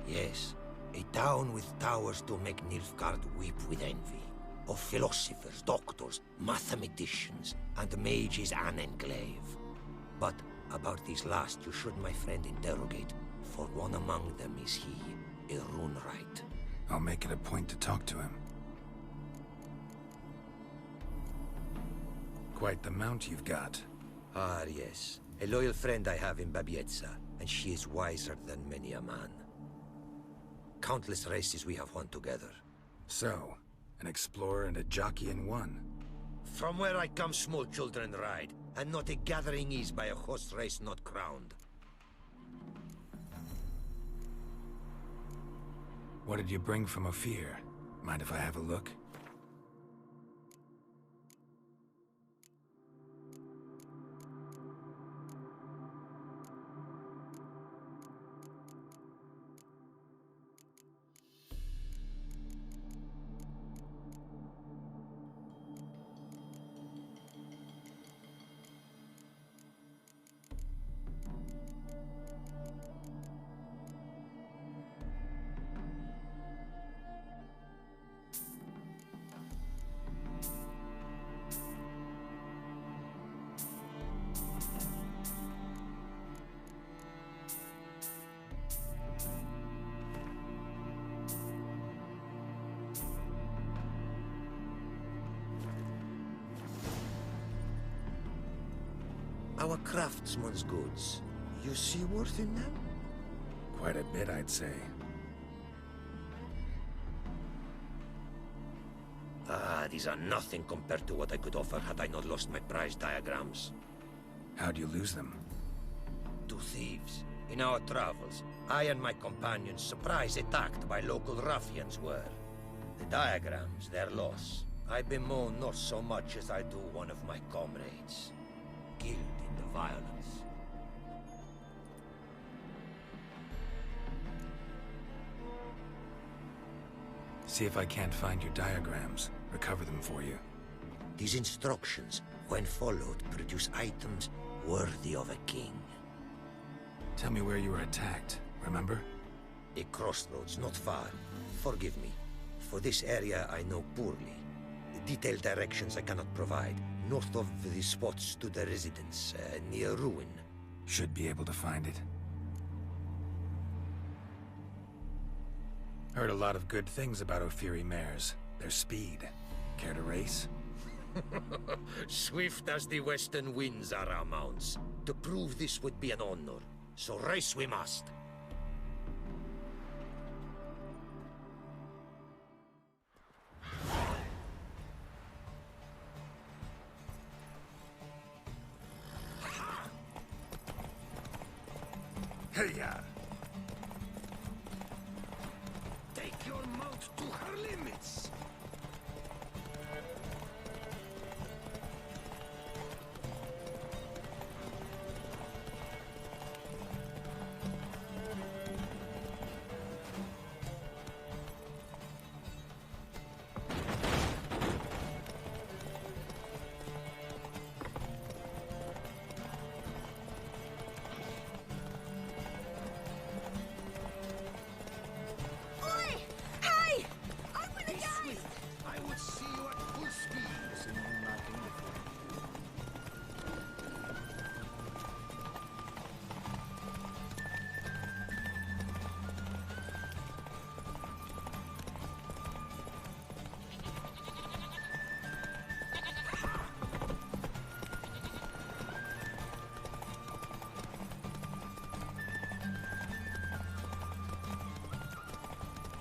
Yes. A town with towers to make Nilfgaard weep with envy. Of philosophers, doctors, mathematicians, and mages an enclave. But about these last you should, my friend, interrogate, for one among them is he, a rune-wright. I'll make it a point to talk to him. Quite the mount you've got. Ah, yes. A loyal friend I have in Babietza, and she is wiser than many a man. Countless races we have won together. So, an explorer and a jockey in one. From where I come, small children ride, and not a gathering is by a horse race not crowned. What did you bring from Ophir? Mind if I have a look? Our craftsman's goods. You see worth in them? Quite a bit, I'd say. Ah, these are nothing compared to what I could offer had I not lost my prized diagrams. How'd you lose them? Two thieves. In our travels, I and my companions surprise attacked by local ruffians were. The diagrams, their loss. I bemoan not so much as I do one of my comrades, killed in the violence. See if I can't find your diagrams. Recover them for you. These instructions, when followed, produce items worthy of a king. Tell me where you were attacked, remember? A crossroads not far. Forgive me. For this area I know poorly. Detailed directions I cannot provide. North of the spot stood a residence, near ruin. Should be able to find it. Heard a lot of good things about Ophiri mares. Their speed. Care to race? Swift as the western winds are our mounts. To prove this would be an honor. So race we must. Hey-ya! Take your mount to her limits!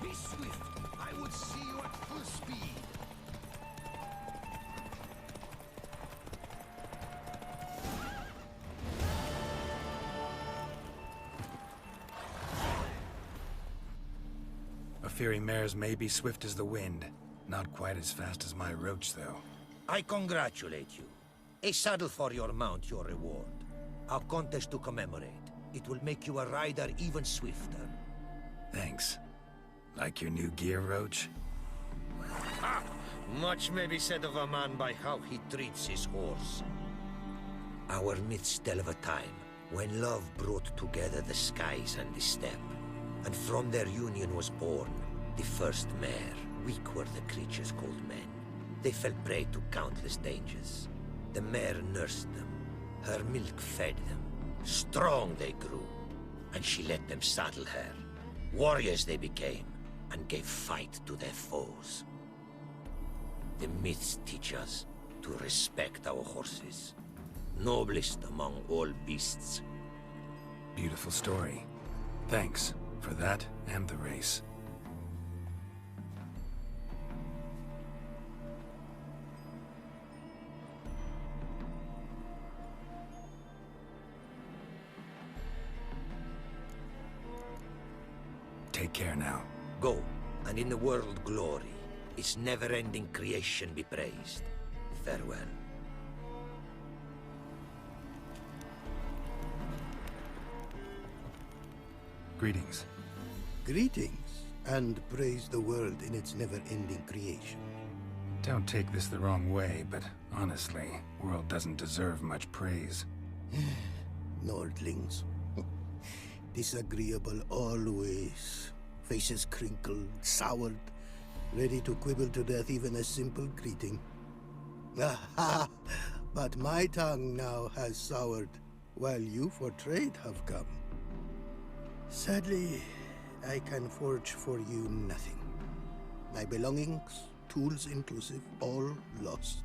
Be swift. I would see you at full speed. Ophiri mares may be swift as the wind. Not quite as fast as my roach, though. I congratulate you. A saddle for your mount, your reward. A contest to commemorate. It will make you a rider even swifter. Thanks. Like your new gear, Roach? Ha! Much may be said of a man by how he treats his horse. Our myths tell of a time when love brought together the skies and the steppe. And from their union was born the first mare. Weak were the creatures called men. They fell prey to countless dangers. The mare nursed them. Her milk fed them. Strong they grew. And she let them saddle her. Warriors they became, and gave fight to their foes. The myths teach us to respect our horses. Noblest among all beasts. Beautiful story. Thanks for that and the race. Take care now. Go, and in the world glory, its never-ending creation be praised. Farewell. Greetings. Greetings, and praise the world in its never-ending creation. Don't take this the wrong way, but honestly, world doesn't deserve much praise. Nordlings. Disagreeable always. Faces crinkled, soured, ready to quibble to death even a simple greeting. Aha! But my tongue now has soured, while you for trade have come. Sadly, I can forge for you nothing. My belongings, tools inclusive, all lost.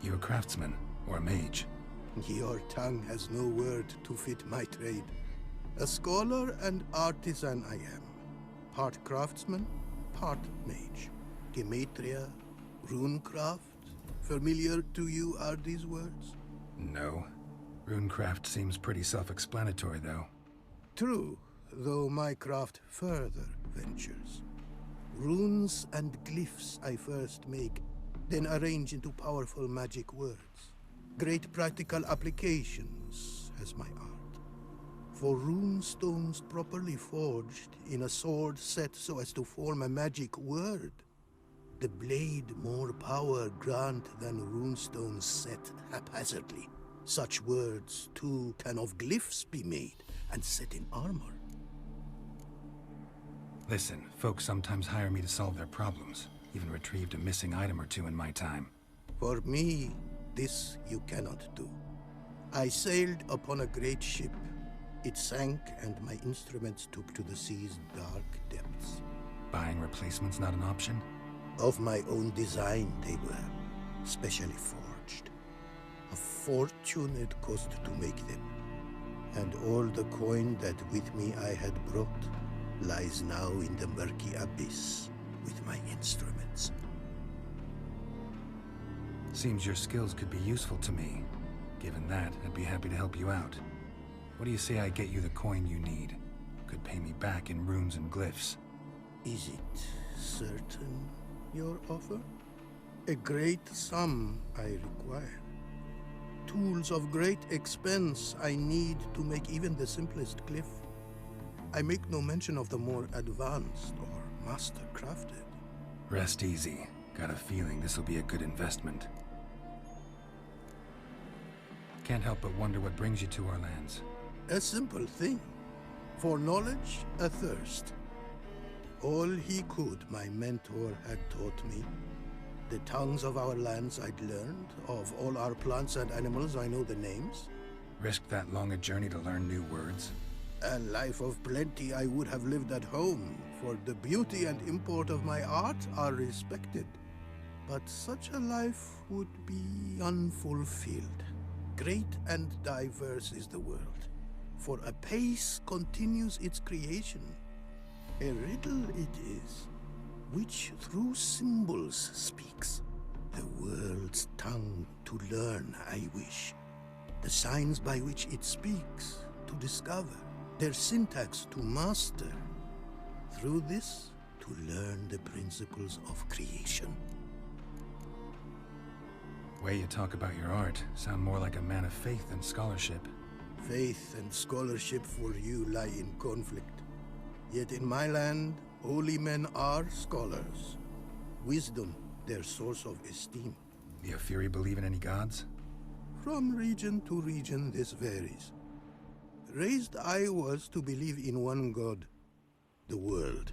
You a craftsman or a mage? Your tongue has no word to fit my trade. A scholar and artisan I am. Part craftsman, part mage. Gematria, runecraft. Familiar to you are these words? No. Runecraft seems pretty self-explanatory, though. True, though my craft further ventures. Runes and glyphs I first make, then arrange into powerful magic words. Great practical applications as my art. For rune stones properly forged in a sword set so as to form a magic word, the blade more power grant than runestones set haphazardly. Such words, too, can of glyphs be made and set in armor. Listen, folks sometimes hire me to solve their problems. Even retrieved a missing item or two in my time. For me, this you cannot do. I sailed upon a great ship. It sank, and my instruments took to the sea's dark depths. Buying replacements not an option? Of my own design, they were. Specially forged. A fortune it cost to make them. And all the coin that with me I had brought lies now in the murky abyss with my instruments. Seems your skills could be useful to me. Given that, I'd be happy to help you out. What do you say I get you the coin you need? Could pay me back in runes and glyphs. Is it certain, your offer? A great sum I require. Tools of great expense I need to make even the simplest glyph. I make no mention of the more advanced or master-crafted. Rest easy. Got a feeling this will be a good investment. Can't help but wonder what brings you to our lands. A simple thing. For knowledge, a thirst. All he could, my mentor had taught me. The tongues of our lands I'd learned. Of all our plants and animals, I know the names. Risked that long a journey to learn new words? A life of plenty I would have lived at home, for the beauty and import of my art are respected. But such a life would be unfulfilled. Great and diverse is the world, for a pace continues its creation. A riddle it is, which through symbols speaks. The world's tongue to learn I wish, the signs by which it speaks to discover, their syntax to master. Through this, to learn the principles of creation. Way you talk about your art sound more like a man of faith than scholarship. Faith and scholarship for you lie in conflict. Yet in my land, holy men are scholars. Wisdom, their source of esteem. The Afiri believe in any gods? From region to region, this varies. Raised I was to believe in one god, the world.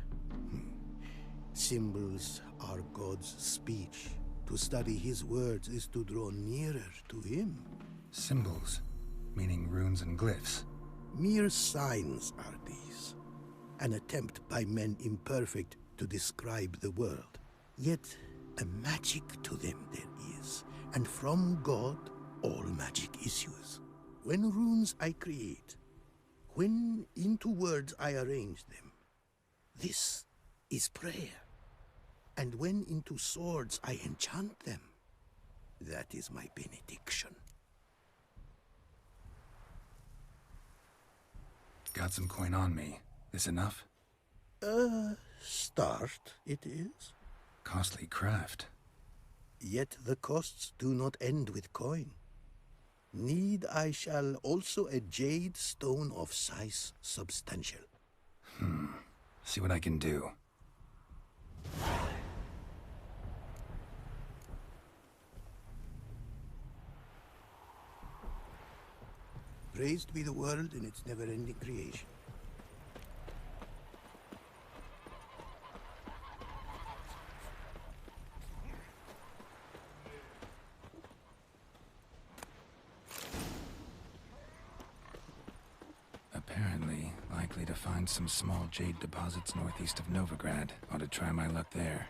Symbols are God's speech. To study his words is to draw nearer to him. Symbols, meaning runes and glyphs. Mere signs are these. An attempt by men imperfect to describe the world. Yet a magic to them there is, and from God all magic issues. When runes I create, when into words I arrange them, this is prayer. And when into swords I enchant them, that is my benediction. Got some coin on me. This enough? Start it is. Costly craft. Yet the costs do not end with coin. Need I shall also a jade stone of size substantial. See what I can do. Praised be the world in its never-ending creation. Apparently, likely to find some small jade deposits northeast of Novigrad. Ought to try my luck there.